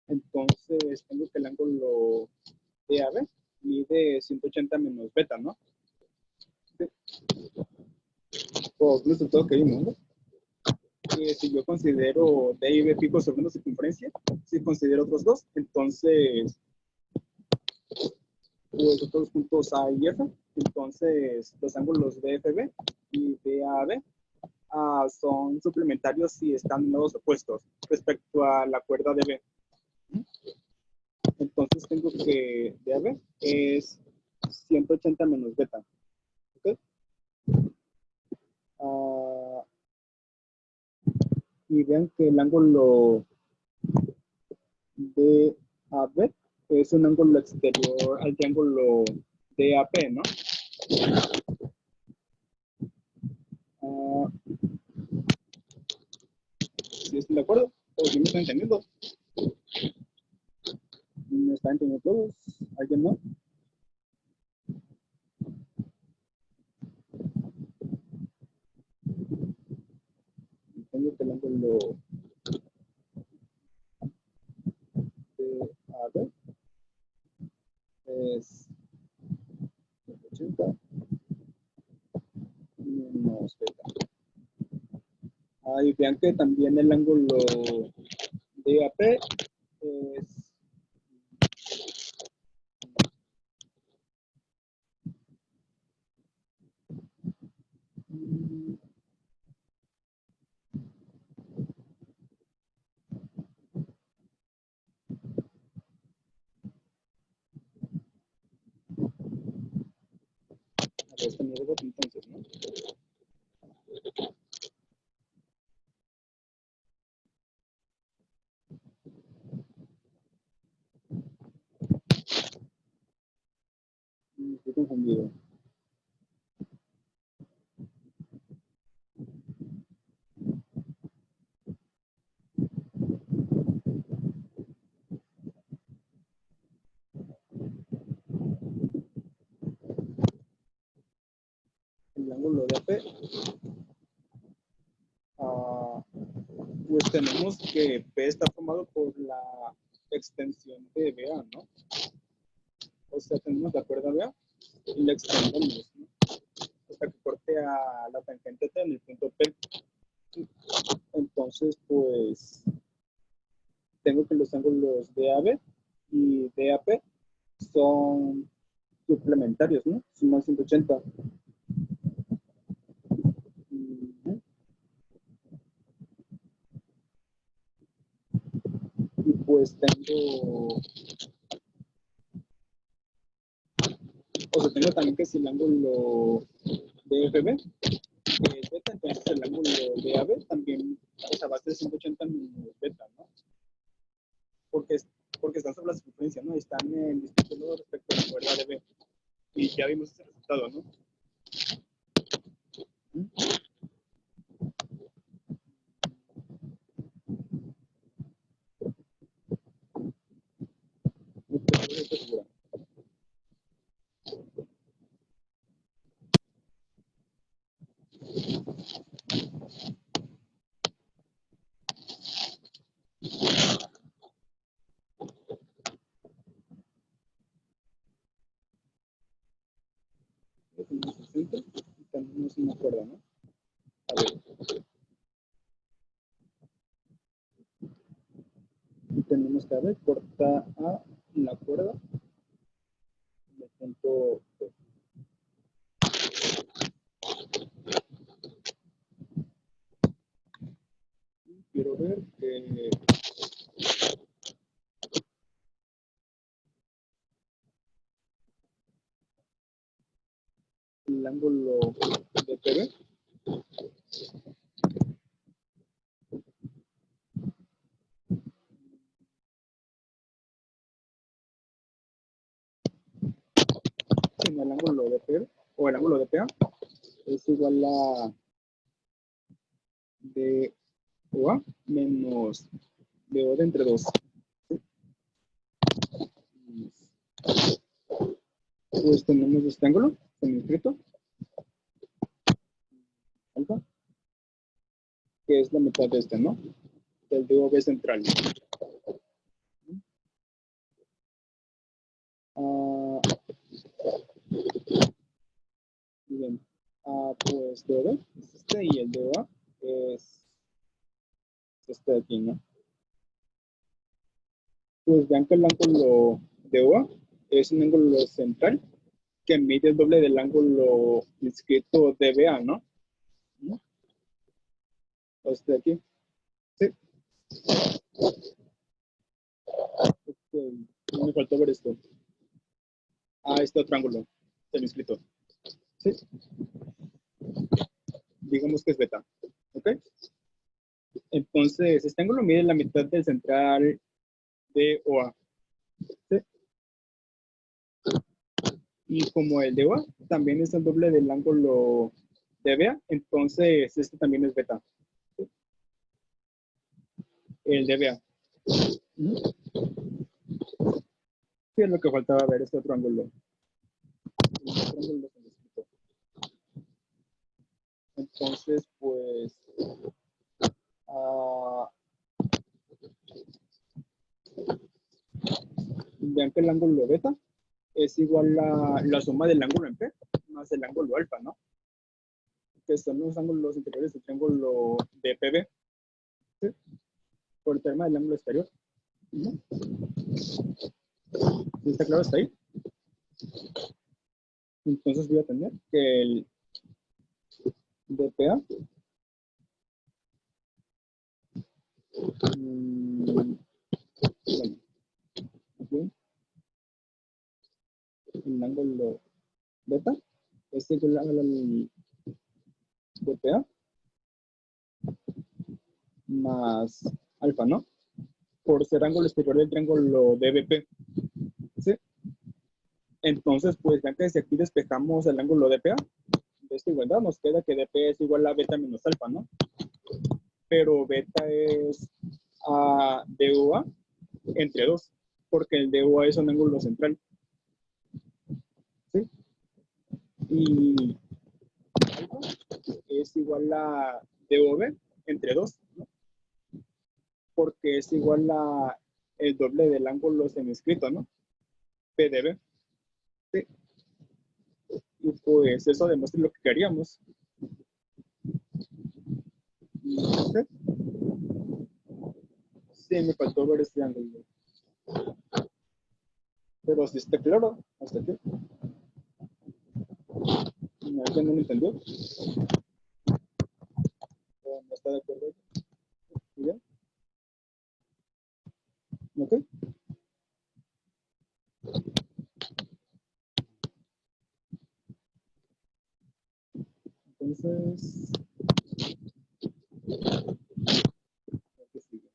Entonces tengo que el ángulo DAB mide 180 menos beta, ¿no? O incluso todo que vimos, ¿no? Si yo considero D y B picos sobre una circunferencia, si considero otros dos, entonces pues otros los puntos A y F, entonces los ángulos DFB y DAB son suplementarios si están en lados opuestos respecto a la cuerda de B. Entonces tengo que DAB es 180 menos beta. ¿Okay? Y vean que el ángulo DAB es un ángulo exterior al triángulo DAP, ¿no? ¿Sí estoy de acuerdo? ¿O si me están entendiendo? ¿Me están entendiendo todos? ¿Alguien no? Tengo que el ángulo DAB es 80 menos beta. Y vean que también el ángulo DAP es este mi robot entonces, ¿no? Estoy confundido. El ángulo DAP pues tenemos que P está formado por la extensión de BA, ¿no? O sea, tenemos la cuerda BA y la extendemos, ¿no? Hasta que corte a la tangente T en el punto P. Entonces, pues, tengo que los ángulos DAB y DAP son suplementarios, ¿no? Suman 180. Y pues tengo O sea, tengo también que si el ángulo DFB que es beta, entonces el ángulo de AB también, o sea, va a ser 180 menos beta, ¿no? Porque, porque están sobre la circunferencia, ¿no? Están en distinto modo respecto a la cuerda de B. Y ya vimos ese resultado, ¿no? Tenemos el centro y tenemos una cuerda, ¿no? A ver. Y tenemos que a ver, corta a la cuerda del punto B. Quiero ver que el ángulo de PB en el ángulo de PB o el ángulo de PA es igual a de OA menos de O de entre 2. Pues tenemos este ángulo semiescrito, alfa, que es la mitad de este, ¿no? Del DOB central. Bien. Pues DOB es este y el DOA es este de aquí, ¿no? Pues vean que el ángulo DOA es un ángulo central que mide el doble del ángulo inscrito DBA, ¿no? Este de aquí. Sí. Me faltó ver esto. Este otro ángulo semiescrito. Sí. Digamos que es beta. ¿Ok? Entonces, este ángulo mide la mitad del central de OA. ¿Sí? Y como el de OA también es el doble del ángulo de BA, entonces este también es beta. ¿Sí? El de BA. Sí, es lo que faltaba ver, este otro ángulo. Entonces, pues, vean que el ángulo beta es igual a la suma del ángulo en P más el ángulo alfa, ¿no? Que son los ángulos interiores del triángulo de PB, ¿sí? Por el tema del ángulo exterior. ¿Sí está claro hasta ahí? Entonces voy a tener que el dPA bueno, aquí, el ángulo beta es igual al dPA más alfa, ¿no? Por ser ángulo exterior del triángulo DBP. ¿Sí? Entonces, pues ya que si aquí despejamos el ángulo DPA de esta igualdad, nos queda que DP es igual a beta menos alfa, ¿no? Pero beta es DUA entre 2, porque el DUA es un ángulo central. ¿Sí? Y alfa es igual a DOB entre 2, ¿no? Porque es igual a el doble del ángulo semiescrito, ¿no? PDB. ¿Sí? Y pues eso demuestra lo que queríamos. ¿Sí? Sí, me faltó ver este ángulo. Pero si está claro, hasta aquí. ¿Alguien no lo entendió? ¿O no está de acuerdo? ¿Bien? ¿Ok? Entonces, ¿qué sigue?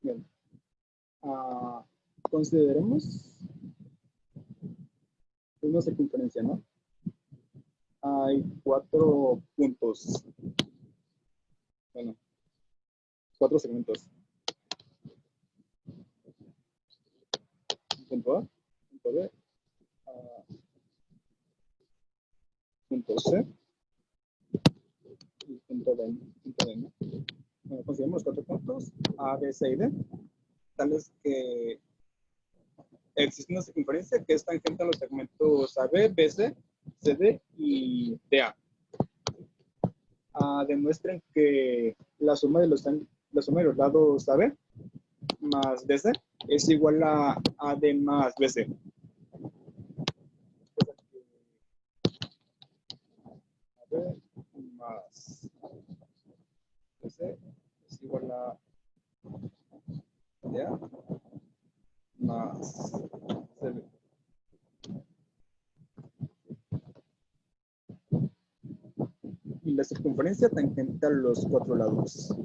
Bien. Consideremos una circunferencia, ¿no? Hay 4 puntos. Bueno, 4 segmentos. Punto A, punto B, punto C y punto D, ¿no? Bueno, consideramos 4 puntos A, B, C y D, tales que existe una circunferencia que es tangente a los segmentos AB, BC, CD y DA. Demuestren que la suma de los lados AB más BC es igual a AD más BC. AB más BC es igual a DA más CD. Y la circunferencia tangente a los 4 lados.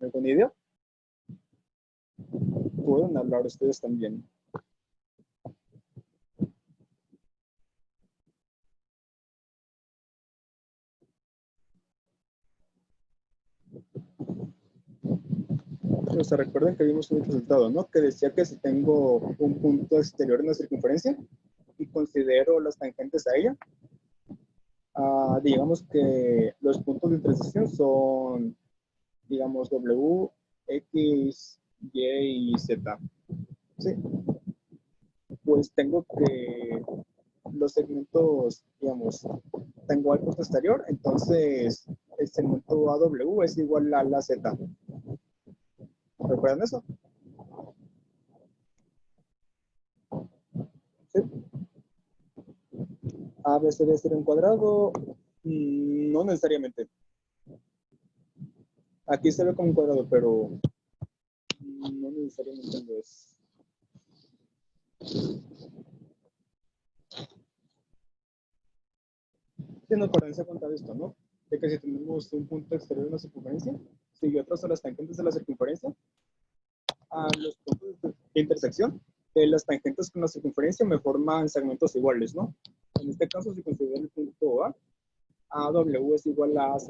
¿Alguna idea? Pueden hablar ustedes también. O sea, recuerden que vimos un resultado, ¿no? Que decía que si tengo un punto exterior en la circunferencia y considero las tangentes a ella, digamos que los puntos de intersección son, digamos, W, X, Y y Z. ¿Sí? Pues tengo que los segmentos, digamos, tengo al punto exterior, entonces el segmento AW es igual a la Z. ¿Recuerdan eso? ¿Sí? ABC debe ser un cuadrado. No necesariamente. Aquí se ve como un cuadrado, pero no necesariamente lo es. Tiene acordarse contar esto, ¿no? De que si tenemos un punto exterior en la circunferencia, si otros son las tangentes de la circunferencia, a los puntos de intersección de las tangentes con la circunferencia me forman segmentos iguales, ¿no? En este caso, si considero el punto A, AW es igual a AZ.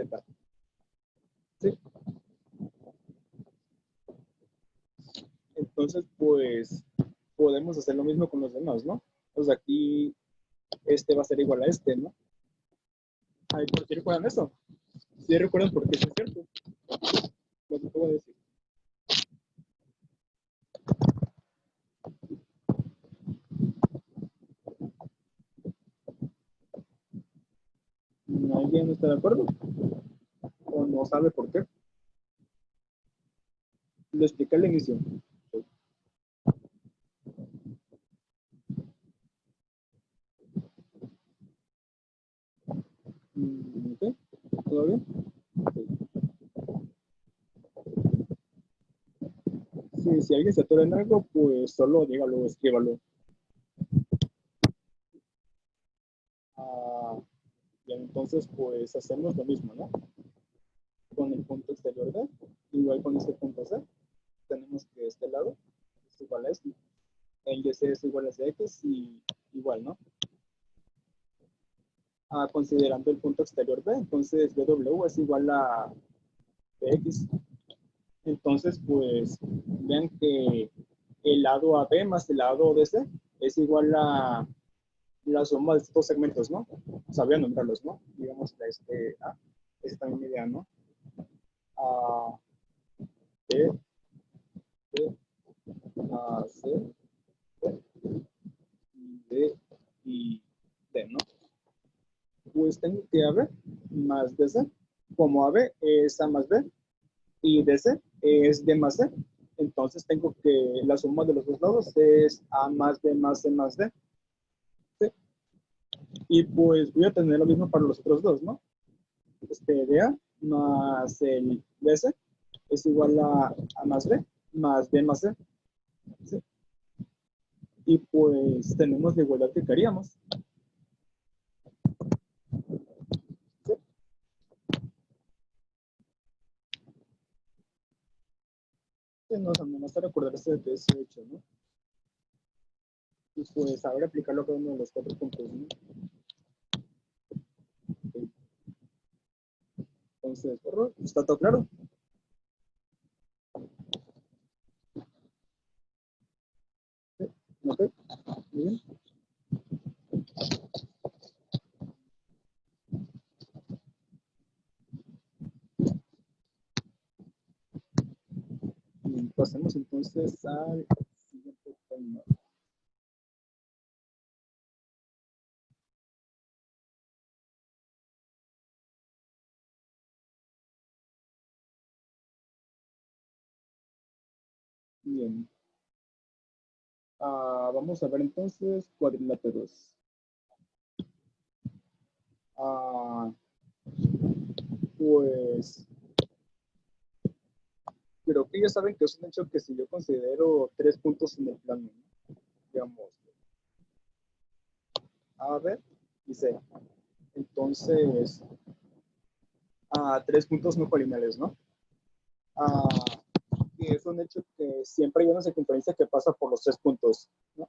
¿Sí? Entonces, pues, podemos hacer lo mismo con los demás, ¿no? Pues aquí, este va a ser igual a este, ¿no? Ay, ¿por qué recuerdan eso? Sí, recuerdan porque eso es cierto. Lo que acabo de decir. ¿Alguien no está de acuerdo? ¿O no sabe por qué? Lo expliqué al inicio. ¿Ok? ¿Todo bien? Okay. Sí, si alguien se atora en algo, pues solo dígalo, escríbalo. Y entonces, pues hacemos lo mismo, ¿no? Con el punto exterior D, igual con este punto C, tenemos que este lado es igual a este, el de C es igual a CX y igual, ¿no? Considerando el punto exterior B, entonces BW es igual a BX. Entonces, pues, vean que el lado AB más el lado DC es igual a la suma de estos segmentos, ¿no? Sabía nombrarlos, ¿no? Digamos que este también me idea, ¿no? B, B más C, D y D, ¿no? Pues tengo que AB más DC. Como AB es A más B y DC es D más C, entonces tengo que la suma de los dos lados es A más B más C más D. ¿Sí? Y pues voy a tener lo mismo para los otros dos, ¿no? DA más el DC es igual a A más B más D más C. ¿Sí? Y pues tenemos la igualdad que queríamos. ¿Sí? Nos a recordarse de ese hecho, ¿no? Y pues ahora aplicarlo a cada uno de los cuatro puntos, ¿no? Okay. Entonces, ¿está todo claro? ¿Sí? Ok, muy bien. Y pasemos entonces al siguiente tema. Bien. Vamos a ver entonces cuadriláteros. Pues creo que ya saben que es un hecho que si yo considero tres puntos en el plano, ¿no? Digamos, A, B y C. Entonces, tres puntos no polinomiales, ¿no? Que es un hecho que siempre hay una circunferencia que pasa por los tres puntos, ¿no?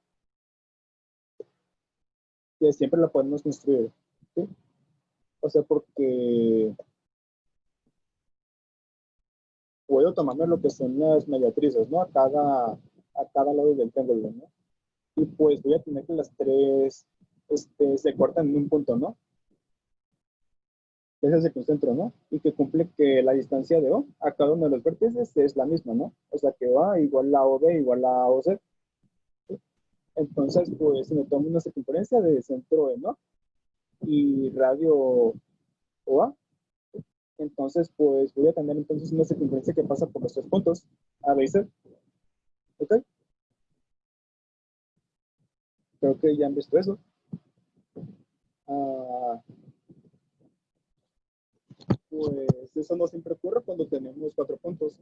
Que siempre la podemos construir, ¿sí? O sea, porque puedo tomarme lo que son las mediatrices, ¿no? A cada lado del triángulo, ¿no? Y pues voy a tener que las tres se cortan en un punto, ¿no? Ese es el concentro, ¿no? Y que cumple que la distancia de O a cada uno de los vértices es la misma, ¿no? O sea que O igual a OB igual a OC. ¿Sí? Entonces, pues si me tomo una circunferencia de centro ¿no? Y radio OA, entonces pues voy a tener entonces una circunferencia que pasa por los tres puntos, A, B y C. ¿Ok? Creo que ya han visto eso. Ah, pues eso no siempre ocurre cuando tenemos cuatro puntos.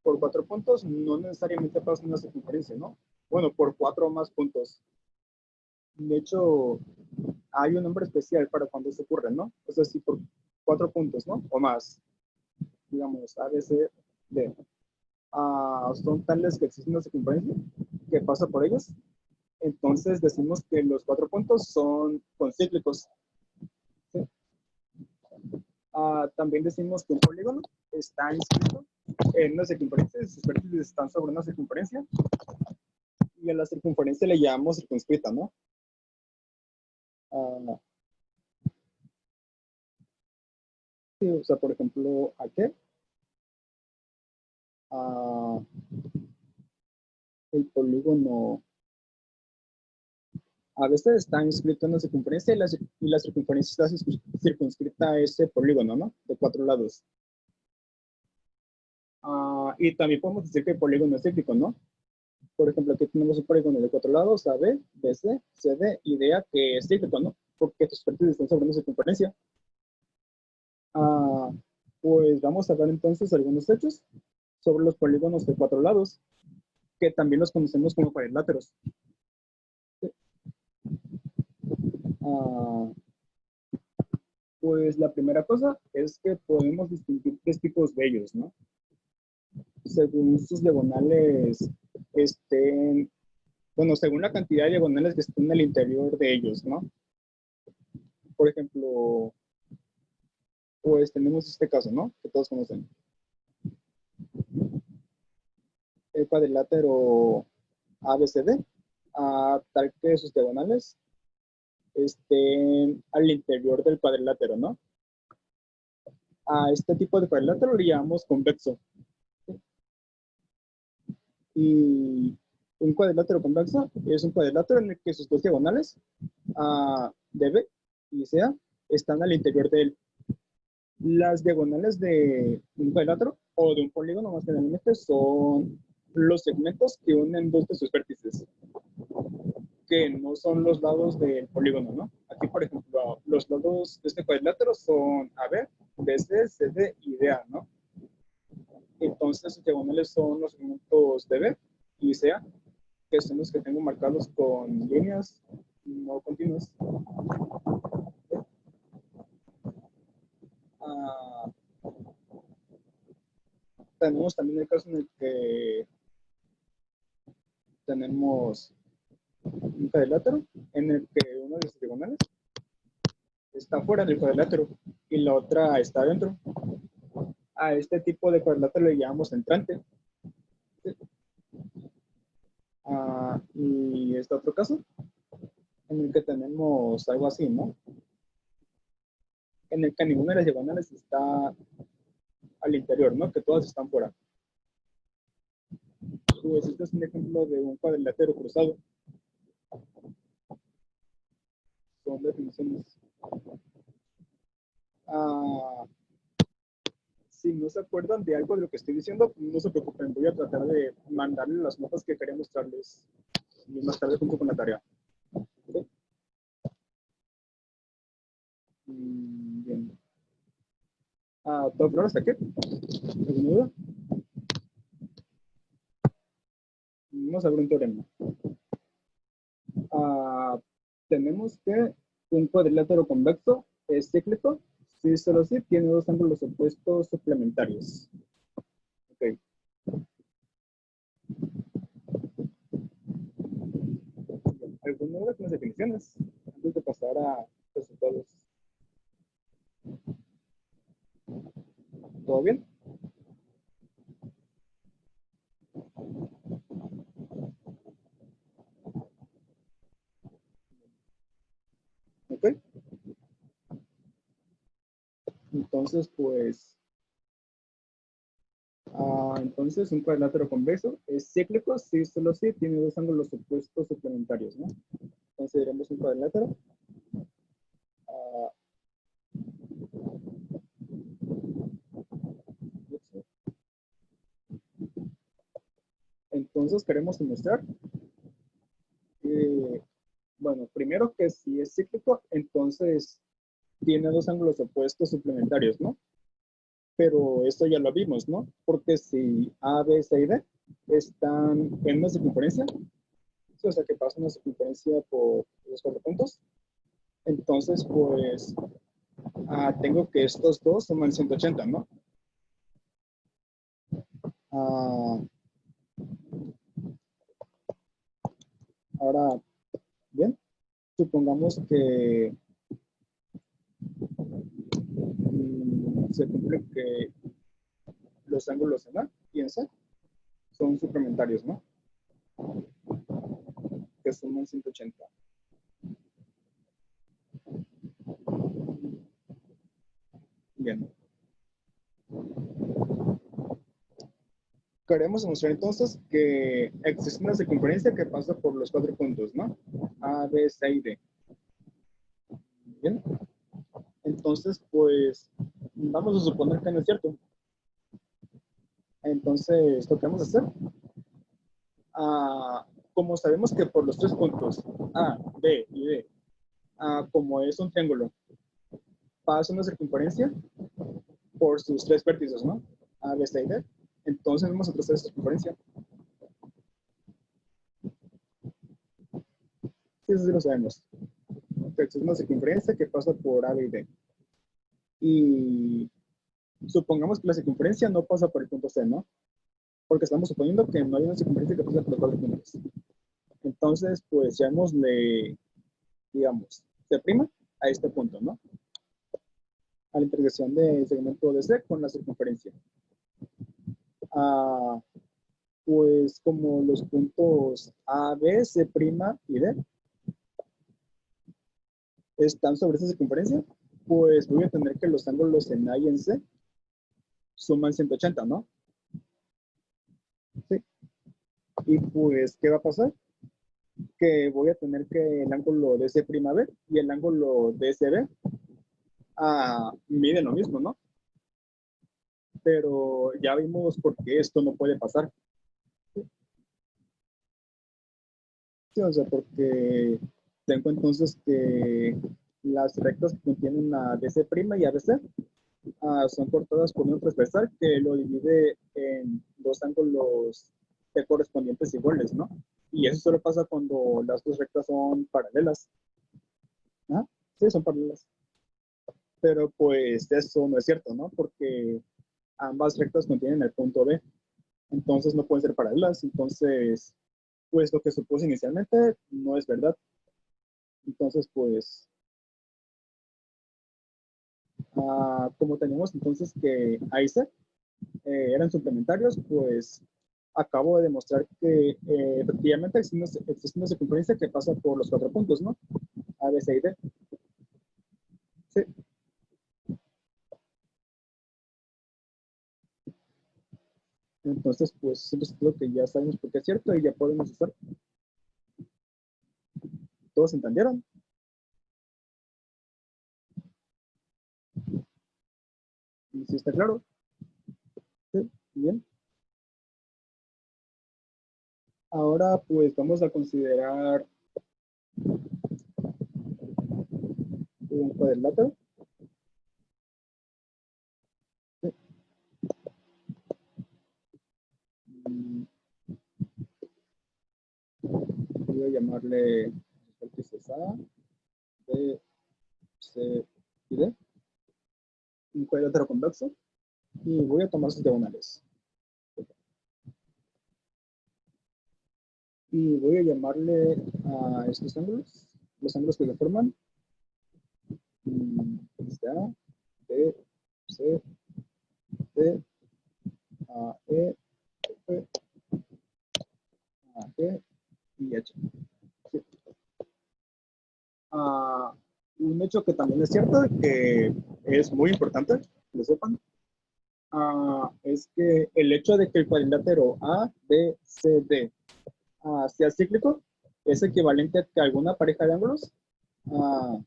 Por cuatro puntos no necesariamente pasa una circunferencia, ¿no? Bueno, por cuatro o más puntos. De hecho, hay un nombre especial para cuando eso ocurre, ¿no? O sea, si por cuatro puntos, ¿no? O más, digamos, A, B, C, D, son tales que existe una circunferencia que pasa por ellos, entonces decimos que los cuatro puntos son concíclicos. ¿Sí? También decimos que un polígono está inscrito en una circunferencia, sus vértices están sobre una circunferencia, y a la circunferencia le llamamos circunscrita, ¿no? Sí, o sea, por ejemplo, aquí, el polígono a veces está inscrito en la circunferencia y la circunferencia está circunscrita a ese polígono, ¿no? De cuatro lados. Y también podemos decir que el polígono es cíclico, ¿no? Por ejemplo, aquí tenemos un polígono de cuatro lados, AB, BC, CD y DA, que es cíclico, ¿no? Porque tus vértices están sobre una circunferencia. Pues vamos a ver entonces algunos hechos sobre los polígonos de cuatro lados, que también los conocemos como cuadriláteros. Pues la primera cosa es que podemos distinguir tres tipos de ellos, ¿no? Según sus diagonales estén, bueno, según la cantidad de diagonales que estén en el interior de ellos, ¿no? Por ejemplo, pues tenemos este caso, ¿no? Que todos conocen. El cuadrilátero ABCD, tal que sus diagonales estén al interior del cuadrilátero, ¿no? A este tipo de cuadrilátero le llamamos convexo. Y un cuadrilátero convexo es un cuadrilátero en el que sus dos diagonales, DB y CA, están al interior de él. Las diagonales de un cuadrilátero o de un polígono más generalmente son los segmentos que unen dos de sus vértices, que no son los lados del polígono, ¿no? Aquí, por ejemplo, los lados de este cuadrilátero son AB, BC, CD y DA, ¿no? Entonces, sus diagonales son los segmentos DB y CA, que son los que tengo marcados con líneas no continuas. Tenemos también el caso en el que tenemos un cuadrilátero en el que una de sus diagonales está fuera del cuadrilátero y la otra está dentro. A este tipo de cuadrilátero le llamamos entrante. Y este otro caso en el que tenemos algo así, ¿no? En el que ninguna de las diagonales está al interior, ¿no? Que todas están fuera. Pues este es un ejemplo de un cuadrilátero cruzado. Son definiciones. Si no se acuerdan de algo de lo que estoy diciendo, no se preocupen, voy a tratar de mandarles las notas que quería mostrarles y más tarde junto con la tarea. ¿Sí? Bien. ¿Todo claro hasta aquí? ¿Alguna duda? Vamos a ver un teorema. Tenemos que un cuadrilátero convexo es cíclico si solo si tiene dos ángulos opuestos suplementarios. Ok. ¿Alguna duda con las definiciones? Antes de pasar a resultados. ¿Todo bien? Ok. Entonces, pues, entonces un cuadrilátero convexo es cíclico si solo si tiene dos ángulos opuestos suplementarios, ¿no? Entonces diremos un cuadrilátero. Entonces queremos demostrar que, bueno, primero que si es cíclico, entonces tiene dos ángulos opuestos suplementarios, ¿no? Pero esto ya lo vimos, ¿no? Porque si A, B, C y D están en una circunferencia, o sea que pasa una circunferencia por los cuatro puntos, entonces pues tengo que estos dos suman 180, ¿no? Ahora, bien, supongamos que se cumple que los ángulos en A y en C son suplementarios, ¿no? Que suman 180. Bien. Queremos demostrar entonces que existe una circunferencia que pasa por los cuatro puntos, ¿no? A, B, C y D. Bien. Entonces, pues, vamos a suponer que no es cierto. Entonces, lo que vamos a hacer, como sabemos que por los tres puntos, A, B y D, como es un triángulo, pasa una circunferencia por sus tres vértices, ¿no? A, B, C y D. Entonces vamos a trazar esta circunferencia. Sí, eso sí lo sabemos. Entonces, es una circunferencia que pasa por A, B y D. Y supongamos que la circunferencia no pasa por el punto C, ¿no? Porque estamos suponiendo que no hay una circunferencia que pasa por los cuatro puntos. Entonces, pues llamémosle, digamos, C' a este punto, ¿no? A la intersección del segmento de C con la circunferencia. Pues como los puntos A, B, C' y D están sobre esa circunferencia, pues voy a tener que los ángulos en A y en C suman 180, ¿no? Sí. Y pues, ¿qué va a pasar? Que voy a tener que el ángulo de C'(B) y el ángulo de SB miden lo mismo, ¿no? Pero ya vimos por qué esto no puede pasar. Sí, o sea, porque tengo entonces que las rectas que contienen a DC' y ABC son cortadas por un transversal que lo divide en dos ángulos correspondientes iguales, ¿no? Y eso solo pasa cuando las dos rectas son paralelas. ¿Ah? Sí, son paralelas. Pero pues eso no es cierto, ¿no? Porque ambas rectas contienen el punto B. Entonces no pueden ser paralelas. Entonces, pues lo que supuse inicialmente no es verdad. Entonces, pues, como teníamos entonces que A y C eran suplementarios, pues acabo de demostrar que efectivamente existe una circunferencia que pasa por los 4 puntos, ¿no? A, B, C y D. Sí. Entonces, pues, creo que ya sabemos por qué es cierto y ya podemos usar. ¿Todos entendieron? ¿Y si está claro? Sí, bien. Ahora, pues, vamos a considerar un cuadrilátero. Sí. Voy a llamarle vértices A, B, C y D. Un cuadrilátero convexo. Y voy a tomar sus diagonales. Y voy a llamarle a estos ángulos, los ángulos que lo forman. A, B, C, D, A, E, F, A, G y H. Sí. Un hecho que también es cierto y que es muy importante, que lo sepan, es que el hecho de que el cuadrilátero A, B, C, D sea cíclico es equivalente a que alguna pareja de ángulos A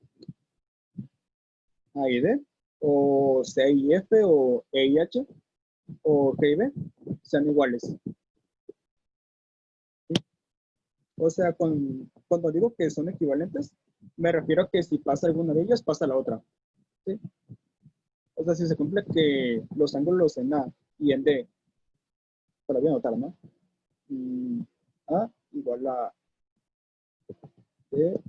y D, o C y F, o E y H, o G y B, sean iguales. ¿Sí? O sea, cuando digo que son equivalentes, me refiero a que si pasa alguna de ellas, pasa la otra. ¿Sí? O sea, si se cumple que los ángulos en A y en D, para bien anotar, ¿no? A igual a D,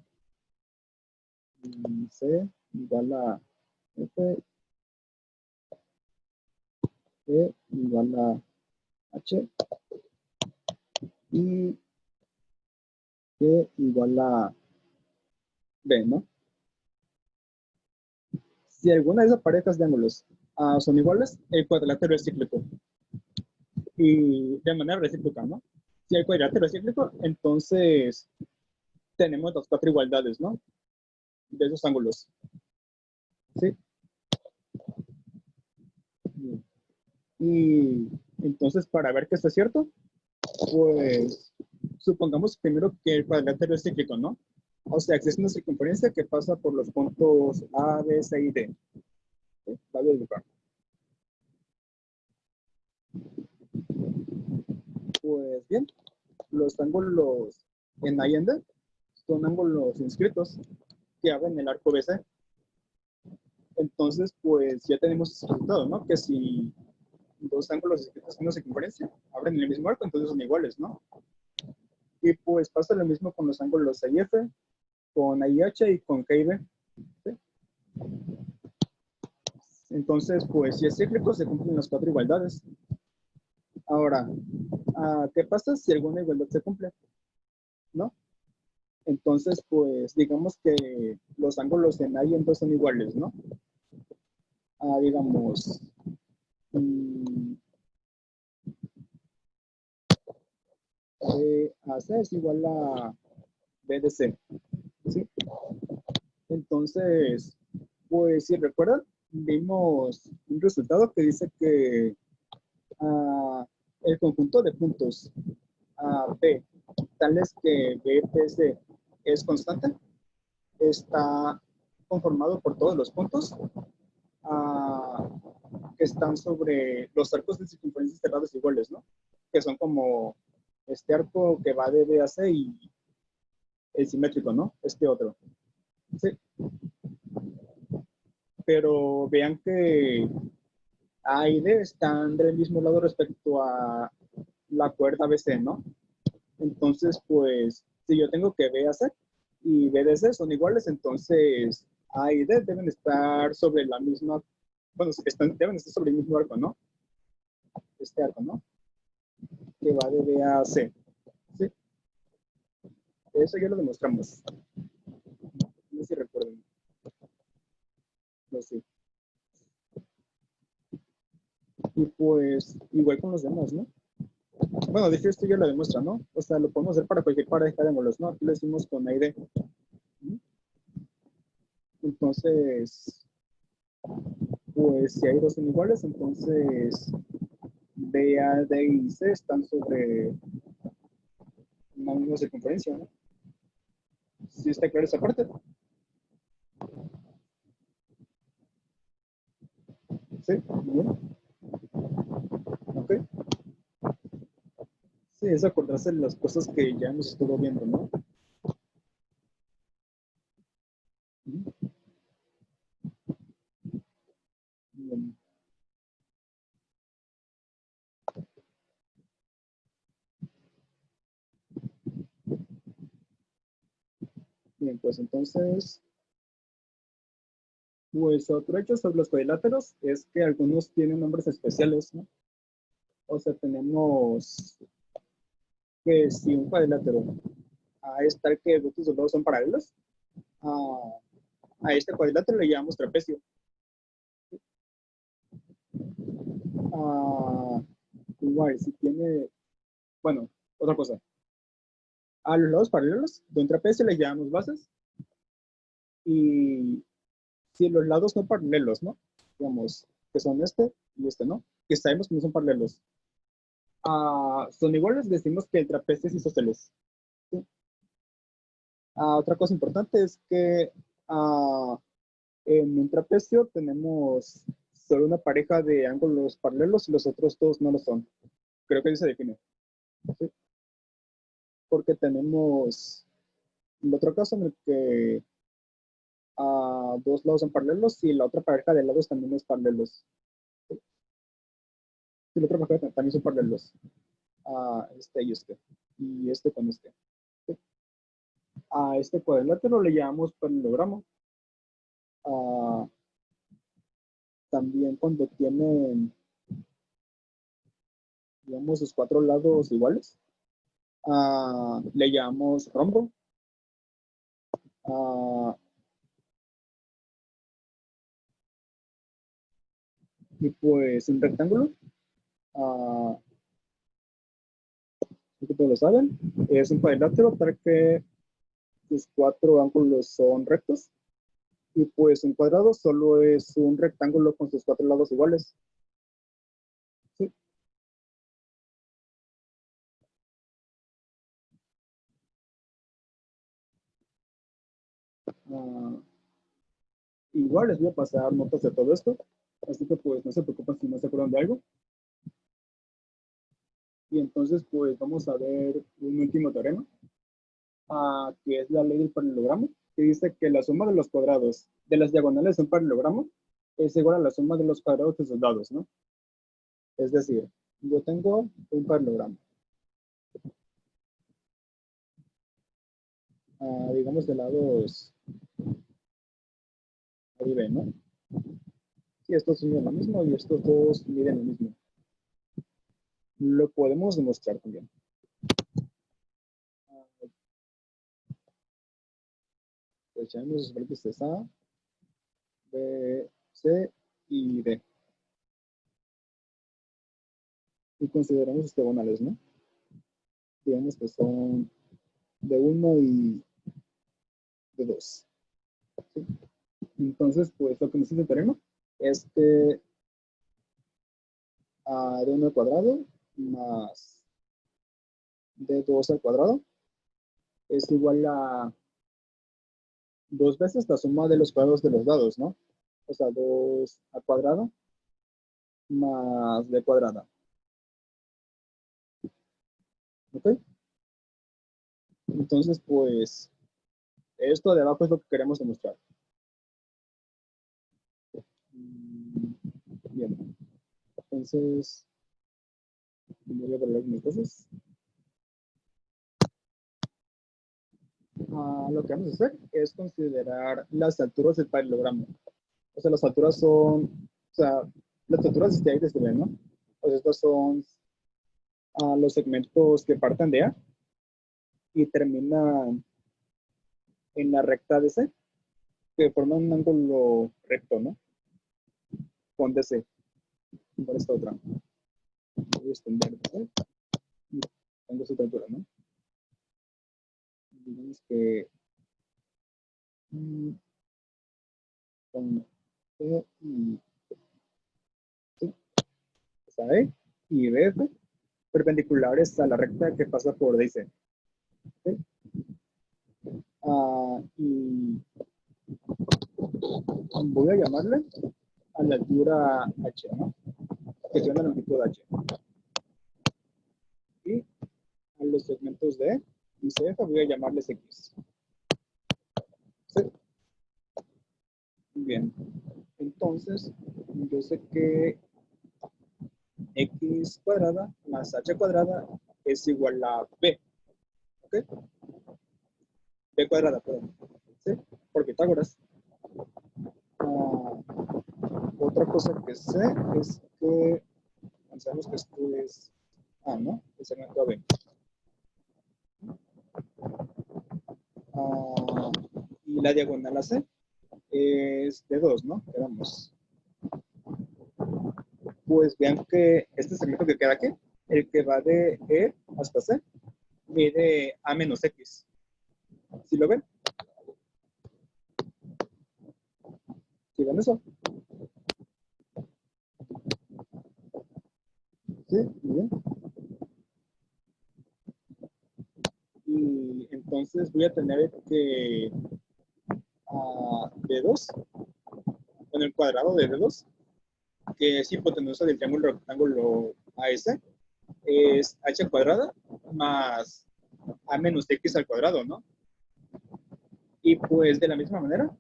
C igual a F, E igual a H, y G igual a B, ¿no? Si alguna de esas parejas de ángulos son iguales, el cuadrilátero es cíclico. Y de manera recíproca, ¿no? Si el cuadrilátero es cíclico, entonces tenemos las 4 igualdades, ¿no? De esos ángulos. ¿Sí? Y entonces, para ver que esto es cierto, pues supongamos primero que el cuadrilátero es cíclico, ¿no? O sea, existe una circunferencia que pasa por los puntos A, B, C y D. ¿Sí? Vale, lugar. Pues bien, los ángulos en A y en D son ángulos inscritos que abren el arco BC. Entonces, pues ya tenemos ese resultado, ¿no? Que si dos ángulos inscritos en una circunferencia abren el mismo arco, entonces son iguales, ¿no? Y pues pasa lo mismo con los ángulos AIF, con AIH y con KIB. ¿Sí? Entonces, pues si es cíclico, se cumplen las 4 igualdades. Ahora, ¿qué pasa si alguna igualdad se cumple? ¿No? Entonces, pues digamos que los ángulos en A y en B son iguales, ¿no? Digamos, AC es igual a B de C. ¿Sí? Entonces, pues si recuerdan, vimos un resultado que dice que el conjunto de puntos P, tales que B, P, C es constante, está conformado por todos los puntos que están sobre los arcos de circunferencias cerradas iguales, ¿no? Que son como este arco que va de B a C y el simétrico, ¿no? Este otro. Sí. Pero vean que A y D están del mismo lado respecto a la cuerda BC, ¿no? Entonces, pues, si yo tengo que B a C y B de C son iguales, entonces A y D deben estar sobre la misma, bueno, deben estar sobre el mismo arco, ¿no? Este arco, ¿no? Que va de B a C. ¿Sí? Eso ya lo demostramos. No sé si recuerden. No sé. Y pues, igual con los demás, ¿no? Bueno, de hecho esto ya lo demuestra, ¿no? O sea, lo podemos hacer para cualquier pareja de ángulos, ¿no? Aquí lo decimos con A y D. Entonces, pues si hay dos son iguales, entonces B, A, D y C están sobre una misma circunferencia, ¿no? ¿Sí está claro esa parte? Sí, bien. Ok. Sí, es acordarse de las cosas que ya hemos estado viendo, ¿no? Bien. Bien, pues entonces, pues otro hecho sobre los cuadriláteros es que algunos tienen nombres especiales, ¿no? O sea, tenemos que si un cuadrilátero es tal que dos de sus lados son paralelos, a este cuadrilátero le llamamos trapecio. Igual, si tiene, bueno, otra cosa. A los lados paralelos de un trapecio le llamamos bases y si los lados son paralelos, ¿no? Digamos, que son este y este, ¿no? Que sabemos que no son paralelos. Son iguales, decimos que el trapecio es isósceles. ¿Sí? Otra cosa importante es que en un trapecio tenemos solo una pareja de ángulos paralelos y los otros dos no lo son. Creo que así se define. ¿Sí? Porque tenemos el otro caso en el que dos lados son paralelos y la otra pareja de lados también es paralelos. ¿Sí? Y la otra pareja también son paralelos. Este y este. Y este con este. ¿Sí? A este cuadrilátero le llamamos paralelogramo. También cuando tienen, digamos, sus cuatro lados iguales, le llamamos rombo. Y pues un rectángulo, que todos lo saben, es un cuadrilátero para que sus cuatro ángulos son rectos. Y pues un cuadrado solo es un rectángulo con sus cuatro lados iguales. ¿Sí? Igual les voy a pasar notas de todo esto, así que pues no se preocupen si no se acuerdan de algo. Y entonces pues vamos a ver un último teorema, que es la ley del paralelogramo, que dice que la suma de los cuadrados de las diagonales de un paralelogramo es igual a la suma de los cuadrados de sus lados, ¿no? Es decir, yo tengo un paralelogramo, digamos de lados A y B, ¿no? Y estos miden lo mismo y estos dos miden lo mismo. Lo podemos demostrar también. Pues echamos los vértices A, B, C y D. Y consideramos estegonales, ¿no? Digamos que son de 1 y de 2. ¿Sí? Entonces, pues lo que nos dice el teorema es que de 1 al cuadrado más de 2 al cuadrado es igual a 2 veces la suma de los cuadrados de los lados, ¿no? O sea, 2 al cuadrado más b cuadrada. ¿Ok? Entonces, pues, esto de abajo es lo que queremos demostrar. Bien. Entonces, voy a borrar mis cosas. Lo que vamos a hacer es considerar las alturas del paralelogramo. O sea, las alturas son, o sea, las alturas desde ahí desde B, ¿no? Pues estos son los segmentos que parten de A y terminan en la recta de C, que forman un ángulo recto, ¿no? Con DC, por esta otra. Voy a extender DC y tengo esta altura, ¿no? Digamos que con E y C, esa E y BF perpendiculares a la recta que pasa por DC. ¿Okay? Y voy a llamarle a la altura H, ¿no? Que tiene la longitud H. Y a los segmentos D y CF voy a llamarles X. ¿Sí? Bien. Entonces, yo sé que X cuadrada más H cuadrada es igual a B. ¿Ok? B cuadrada, perdón. ¿Sí? Por Pitágoras. Otra cosa que sé es que pensamos que esto es A, ¿no? El segmento AB. Y la diagonal AC es de 2, ¿no? Quedamos. Pues vean que este segmento que queda aquí, el que va de E hasta C, mide A menos X. ¿Sí lo ven? ¿Sí ven eso? Sí, muy bien. Y entonces voy a tener que D2, con el cuadrado de D2, que es hipotenusa del triángulo rectángulo AS, es H cuadrada más A menos X al cuadrado, ¿no? Y pues de la misma manera,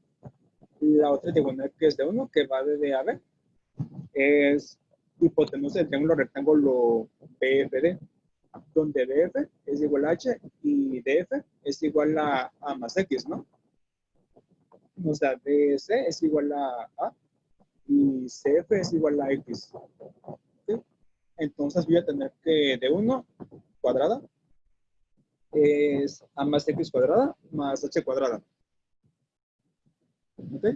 la otra diagonal que es de 1, que va de D a B, es hipotenusa del triángulo rectángulo BFD, donde BF es igual a H y DF es igual a A más X, ¿no? O sea, DC es igual a y CF es igual a X. ¿Sí? Entonces voy a tener que de 1 cuadrada es A más X cuadrada más H cuadrada. ¿Ok?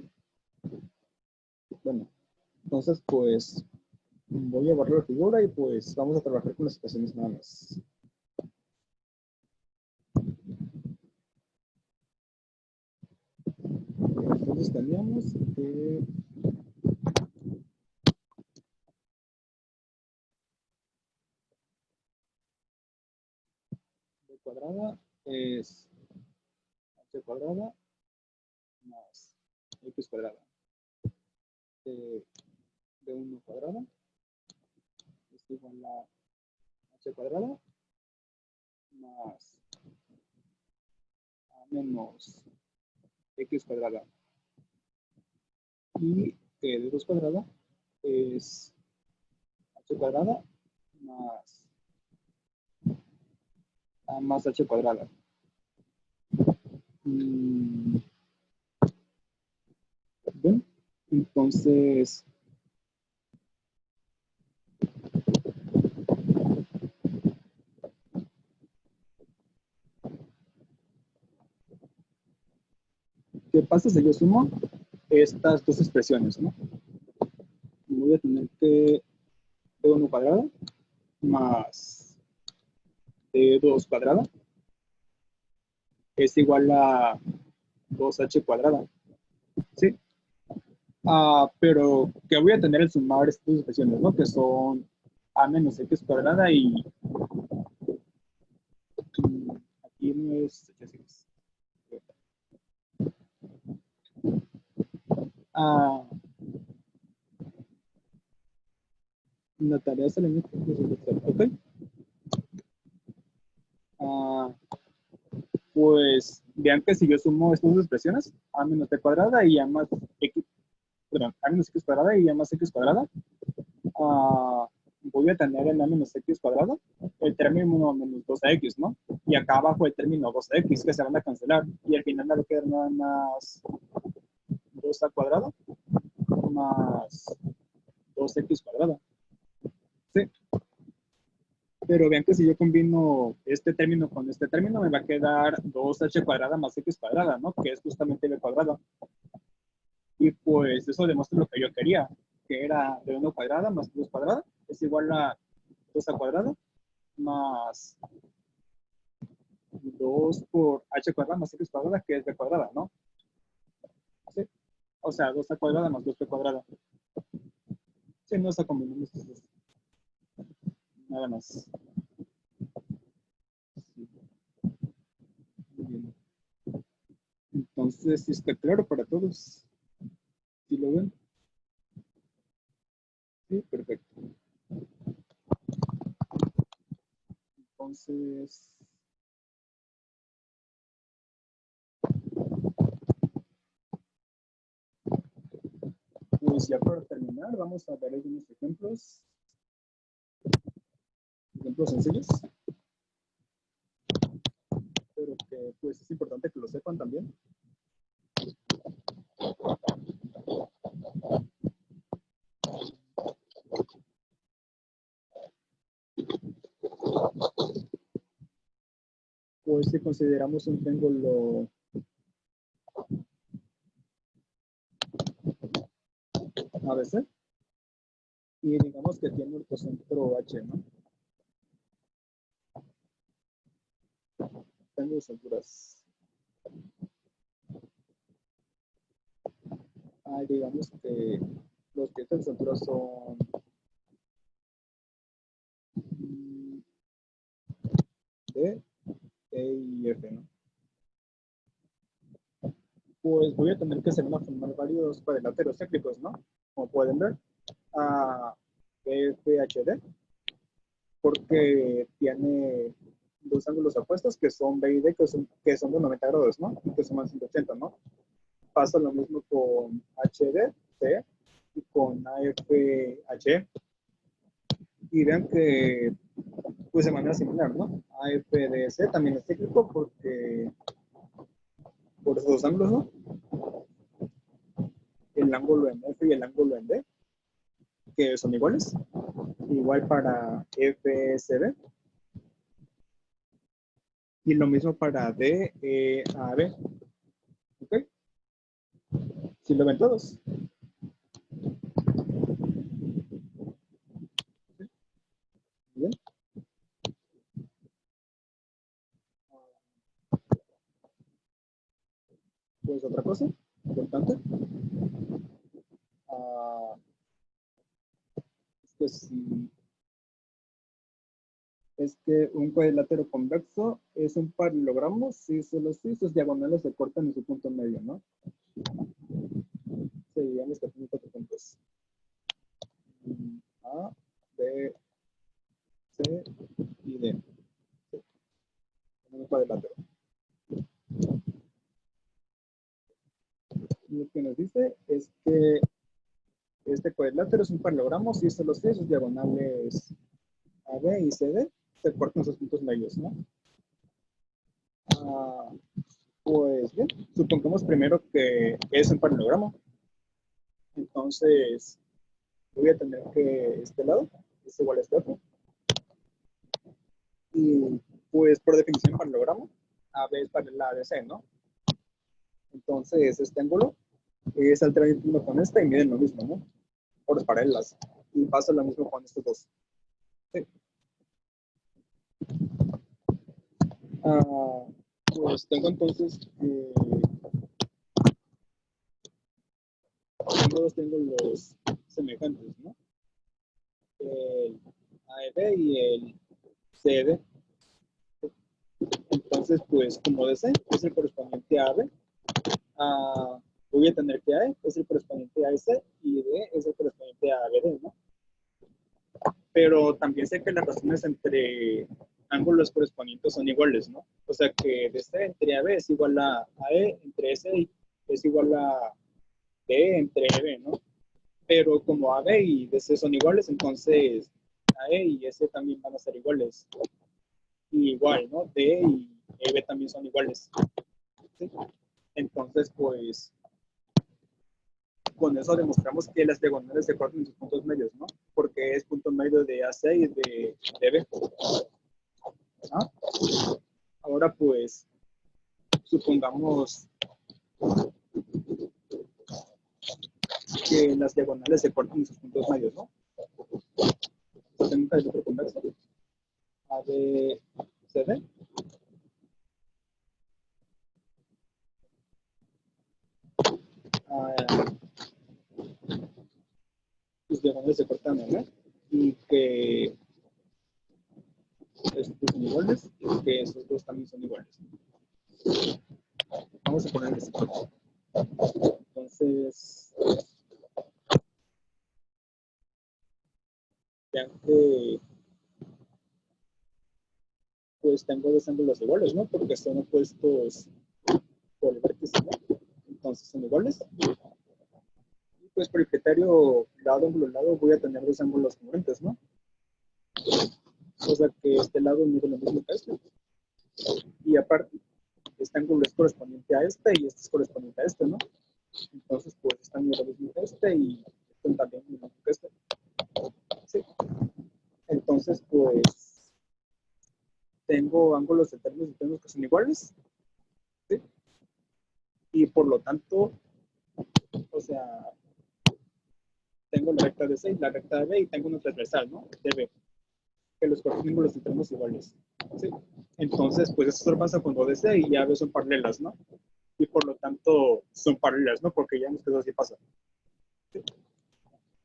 Bueno, entonces pues voy a borrar la figura y pues vamos a trabajar con las ecuaciones nada más. Entonces teníamos que b cuadrada es h cuadrada más x cuadrada. De 1 cuadrada es igual a h cuadrada más a menos x cuadrada. Y de 2 cuadrada es h cuadrada más a más h cuadrada. Bien, entonces ¿qué pasa si yo sumo estas dos expresiones, ¿no? Voy a tener que d1 cuadrada más d2 cuadrada es igual a 2h cuadrada, ¿sí? Pero que voy a tener al sumar estas dos expresiones, ¿no? Que son a menos x cuadrada y En la tarea se le mete, ok. Pues vean que si yo sumo estas dos expresiones, a menos b cuadrada y a más x, perdón, a menos x cuadrada y a más x cuadrada, voy a tener en a menos x cuadrada el término menos 2x, ¿no? Y acá abajo el término 2x, que se van a cancelar. Y al final me va a quedar nada más 2a cuadrada más 2x cuadrada. Sí. Pero vean que si yo combino este término con este término, me va a quedar 2h cuadrada más x cuadrada, ¿no? Que es justamente b cuadrada. Y pues eso demuestra lo que yo quería, que era de 1 cuadrada más 2 cuadrada, es igual a 2a cuadrada más 2 por h cuadrada más x cuadrada, que es b cuadrada, ¿no? Sí. O sea, 2a cuadrada más 2b cuadrada. Sí, no está combinando estos dos. Nada más. Sí. Muy bien. Entonces, está claro para todos. ¿Sí lo ven? Sí, perfecto. Entonces, pues ya para terminar, vamos a ver algunos ejemplos. Ejemplos sencillos. Pero que pues es importante que lo sepan también. Pues si consideramos un triángulo ABC y digamos que tiene el cocentro H, ¿no? Triángulos alturas. Digamos que los que de alturas son D, E y F, ¿no? Pues voy a tener que hacer formar varios cuadriláteros cíclicos, ¿no? Como pueden ver, FHD, porque tiene dos ángulos opuestos que son B y D, que son de 90 grados, ¿no? Y que suman 180, ¿no? Pasa lo mismo con HD, C, y con AFH. Y vean que, pues de manera similar, ¿no? AFDC también es cíclico porque, por esos dos ángulos, ¿no? El ángulo en F y el ángulo en D, que son iguales. Igual para FSB. Y lo mismo para DEAB. ¿Ok? ¿Sí lo ven todos? Bien. Pues otra cosa importante. Es que un cuadrilátero convexo es un paralelogramo si solo si sus diagonales se cortan en su punto medio, ¿no? Serían los que tienen 4 puntos. A, B, C y D. Un cuadrilátero. Lo que nos dice es que este cuadrilátero es un paralelogramo si solo si sus diagonales A, B y C, D se cortan sus puntos medios, ¿no? Pues bien, supongamos primero que es un paralelogramo. Entonces, voy a tener que este lado es igual a este otro. Y pues por definición paralelogramo, AB es paralela a DC, ¿no? Entonces, este ángulo es alternativo con este y miden lo mismo, ¿no? Por paralelas. Y pasa lo mismo con estos dos. Sí. Pues tengo entonces tengo los semejantes, ¿no? El AEB y el CD. Entonces, pues como DC es el correspondiente a AB, voy a tener que AE es el correspondiente a AC y D es el correspondiente a BD, ¿no? pero también sé que las razones entre ángulos correspondientes son iguales, ¿no? O sea que DC entre AB es igual a E entre S es igual a D entre EB, ¿no? Pero como AB y DC son iguales, entonces AE y S también van a ser iguales. Y igual, ¿no? D y EB también son iguales. ¿Sí? Entonces, pues, con eso demostramos que las diagonales se cortan en sus puntos medios, ¿no? Porque es punto medio de AC y de B. ¿Ah? Ahora, pues, supongamos que las diagonales se cortan en sus puntos medios, ¿no? Tengo un carácter convexo. AB, CD. Sus diagonales se cortan, ¿no? Y que estos son iguales y que esos dos también son iguales. Vamos a poner este código. Entonces, vean que pues tengo dos ángulos iguales, ¿no? Porque son opuestos por el vértice, ¿no? Entonces son iguales. Y pues por el criterio lado ángulo lado voy a tener dos ángulos congruentes, ¿no? O sea que este lado mide lo mismo que este. Y aparte, este ángulo es correspondiente a este y este es correspondiente a este, ¿no? Entonces, pues este mide lo mismo que este y este también mide lo mismo que este. Sí. Entonces, pues tengo ángulos eternos y eternos que son iguales. ¿Sí? Y por lo tanto, o sea, tengo la recta de C y la recta de B y tengo una transversal, ¿no? De B, que los ángulos eternos iguales. ¿Sí? Entonces, pues eso solo pasa cuando DC y ya B son paralelas, ¿no? Y por lo tanto son paralelas, ¿no? Porque ya nos quedó así pasa. ¿Sí?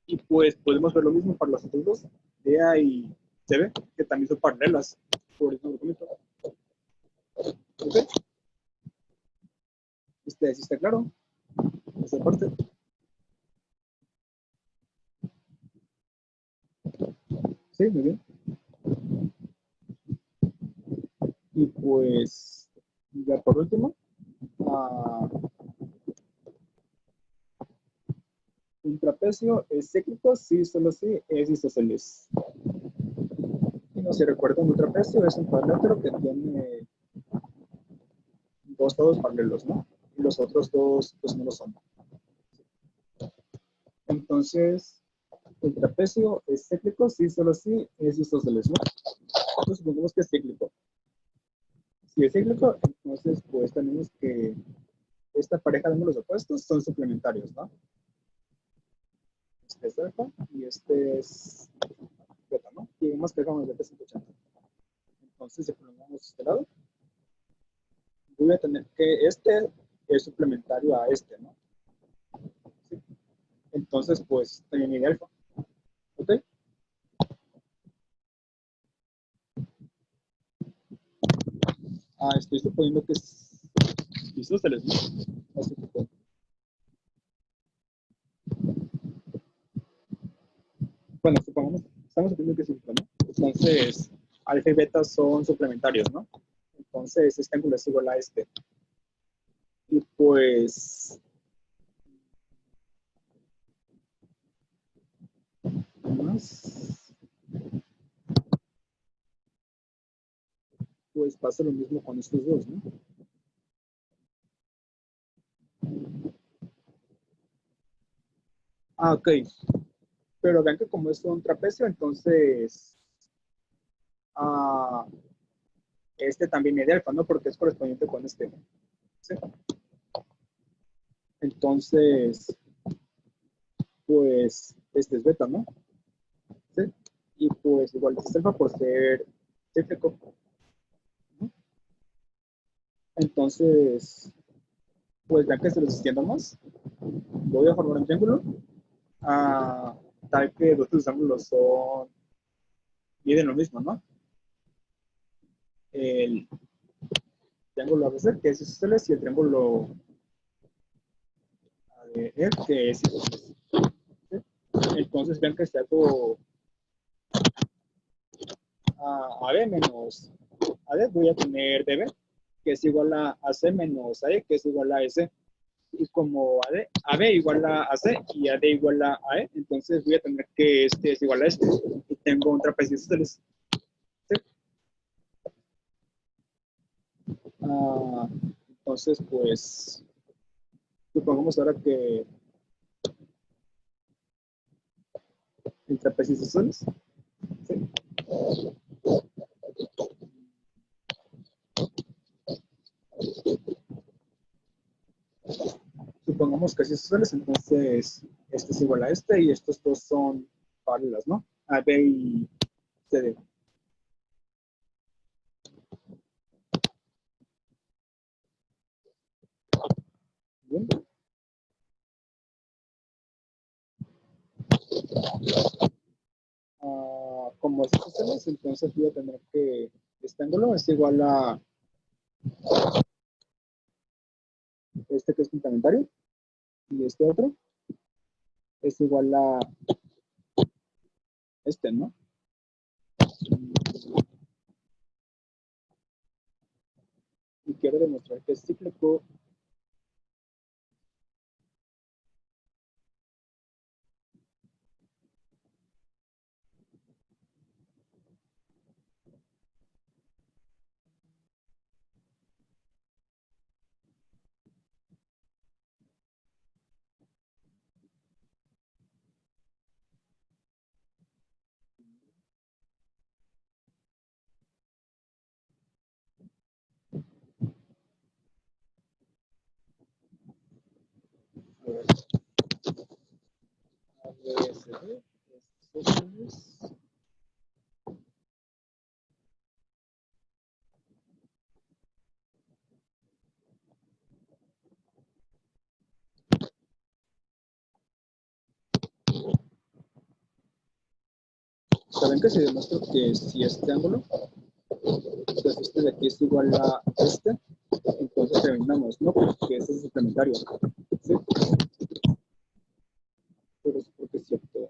Y pues podemos ver lo mismo para los otros dos, DA y CB, que también son paralelas por el mismo documento. ¿Ok? ¿Sí está claro? Esta parte. Sí, muy bien. Y pues, ya por último, un trapecio es cíclico, sí, solo sí, es isósceles. Y no se recuerda, un trapecio es un cuadrilátero que tiene dos lados paralelos, ¿no? Y los otros dos, pues no lo son. Entonces, el trapecio es cíclico, sí, solo sí, es isósceles, ¿no? Entonces, supongamos que es cíclico. Si es cíclico, entonces, pues tenemos que esta pareja de ángulos opuestos son suplementarios, ¿no? Este es alfa y este es beta, ¿no? Y vemos que dejamos beta 180. Entonces, si prolongamos este lado, voy a tener que este es suplementario a este, ¿no? ¿Sí? Entonces, pues, también mide alfa. ¿Ok? Estoy suponiendo que es isósceles, ¿no? Así que, pues, bueno, supongamos, estamos suponiendo que es cíclico, ¿no? Entonces, alfa y beta son suplementarios, ¿no? Entonces, este ángulo es igual a este. Y pues, más, pues pasa lo mismo con estos dos, ¿no? Ok. Pero vean que como es un trapecio, entonces este también mide alfa, ¿no? Porque es correspondiente con este. ¿Sí? Entonces, pues este es beta, ¿no? ¿Sí? Y pues igual este es alfa por ser cíclico. Entonces, pues ya que se los extiendo más, voy a formar un triángulo tal que los dos ángulos miden lo mismo, ¿no? El triángulo ABC, que es isósceles, y el triángulo ADF, que es isósceles. ¿Sí? Entonces vean que si hago AB menos AD, voy a tener DB, que es igual a AC menos AE, que es igual a S. Y como AB igual a AC y AD igual a AE, entonces voy a tener que este es igual a este. Y tengo un trapecio isósceles. ¿Sí? Entonces, pues, supongamos ahora que el trapecio isósceles. ¿Sí? Supongamos que así isósceles, entonces este es igual a este y estos dos son paralelas, ¿no? AB y CD. Bien. Como es isósceles, entonces voy a tener que este ángulo es igual a este que es complementario y este otro es igual a este, ¿no? Y quiero demostrar que es cíclico. ¿Saben que se demuestra que si este ángulo, pues este de aquí es igual a este, entonces terminamos, ¿no? Porque este es suplementario. ¿Sí? Pero es porque es cierto.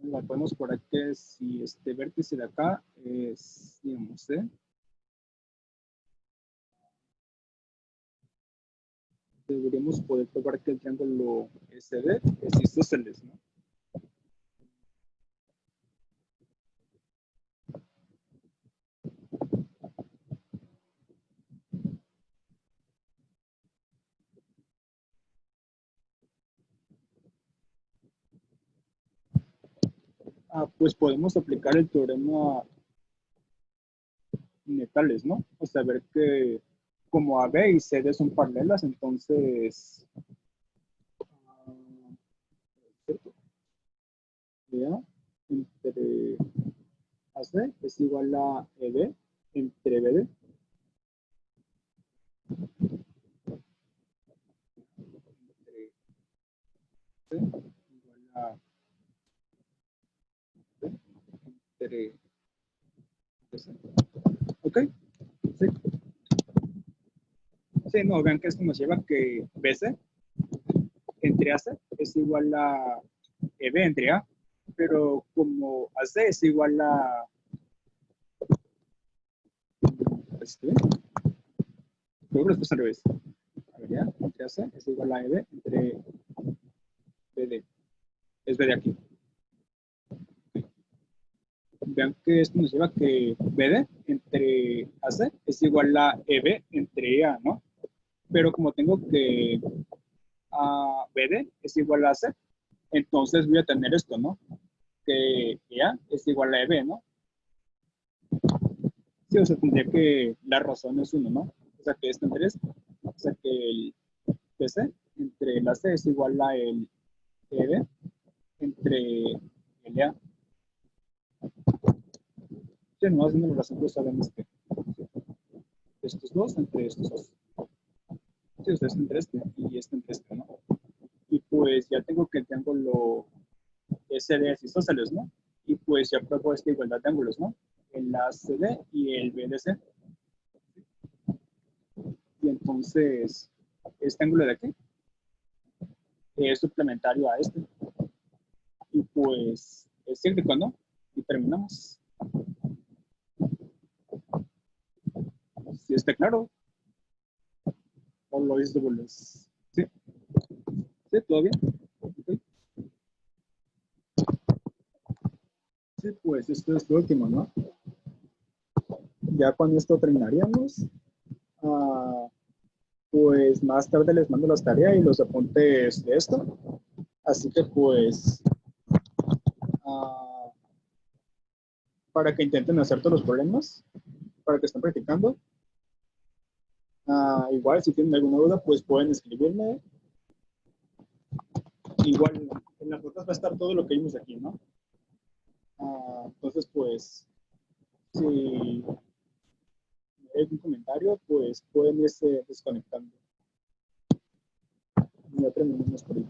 La podemos por aquí que si este vértice de acá es, digamos, C, deberíamos poder probar que el triángulo SD es isósceles, ¿no? Pues podemos aplicar el teorema Tales, ¿no? O sea, ver que como AB y CD son paralelas, entonces, ¿cierto? ¿Ya? Entre AC es igual a EB entre BD. Entre C igual a B entre DC. ¿Ok? Sí. Sí, no, vean que esto nos lleva a que BC entre AC es igual a EB entre A, pero como AC es igual a este, luego lo al revés. A ver, ya, entre AC es igual a EB entre BD. Es BD aquí. Vean que esto nos lleva a que BD entre AC es igual a EB entre EA, ¿no? Pero como tengo que BD es igual a AC, entonces voy a tener esto, ¿no? Que EA es igual a EB, ¿no? Sí, o sea, tendría que la razón es 1, ¿no? O sea, que esto entre esto. O sea, que el TC entre la C es igual a el EB entre el A. Sí, no haciendo la razón, pues sabemos que estos dos entre estos dos. Sí, o sea, este entre este y este entre este, ¿no? Y pues ya tengo que el triángulo SD es isósceles, ¿no? Y pues ya pruebo esta igualdad de ángulos, ¿no? El ACD y el BDC. Y entonces, este ángulo de aquí es suplementario a este. Y pues es cíclico, ¿no? Y terminamos. Si está claro, o lo hice dobles. Sí, sí, todo bien. Okay. Sí, pues esto es lo último, ¿no? Ya con esto terminaríamos. Pues más tarde les mando las tareas y los apuntes de esto. Así que pues uh, para que intenten hacer todos los problemas, para que estén practicando. Igual si tienen alguna duda pues pueden escribirme. Igual en las notas va a estar todo lo que vimos aquí, ¿no? Entonces pues si hay algún comentario pues pueden irse desconectando. Ya terminamos por ahí.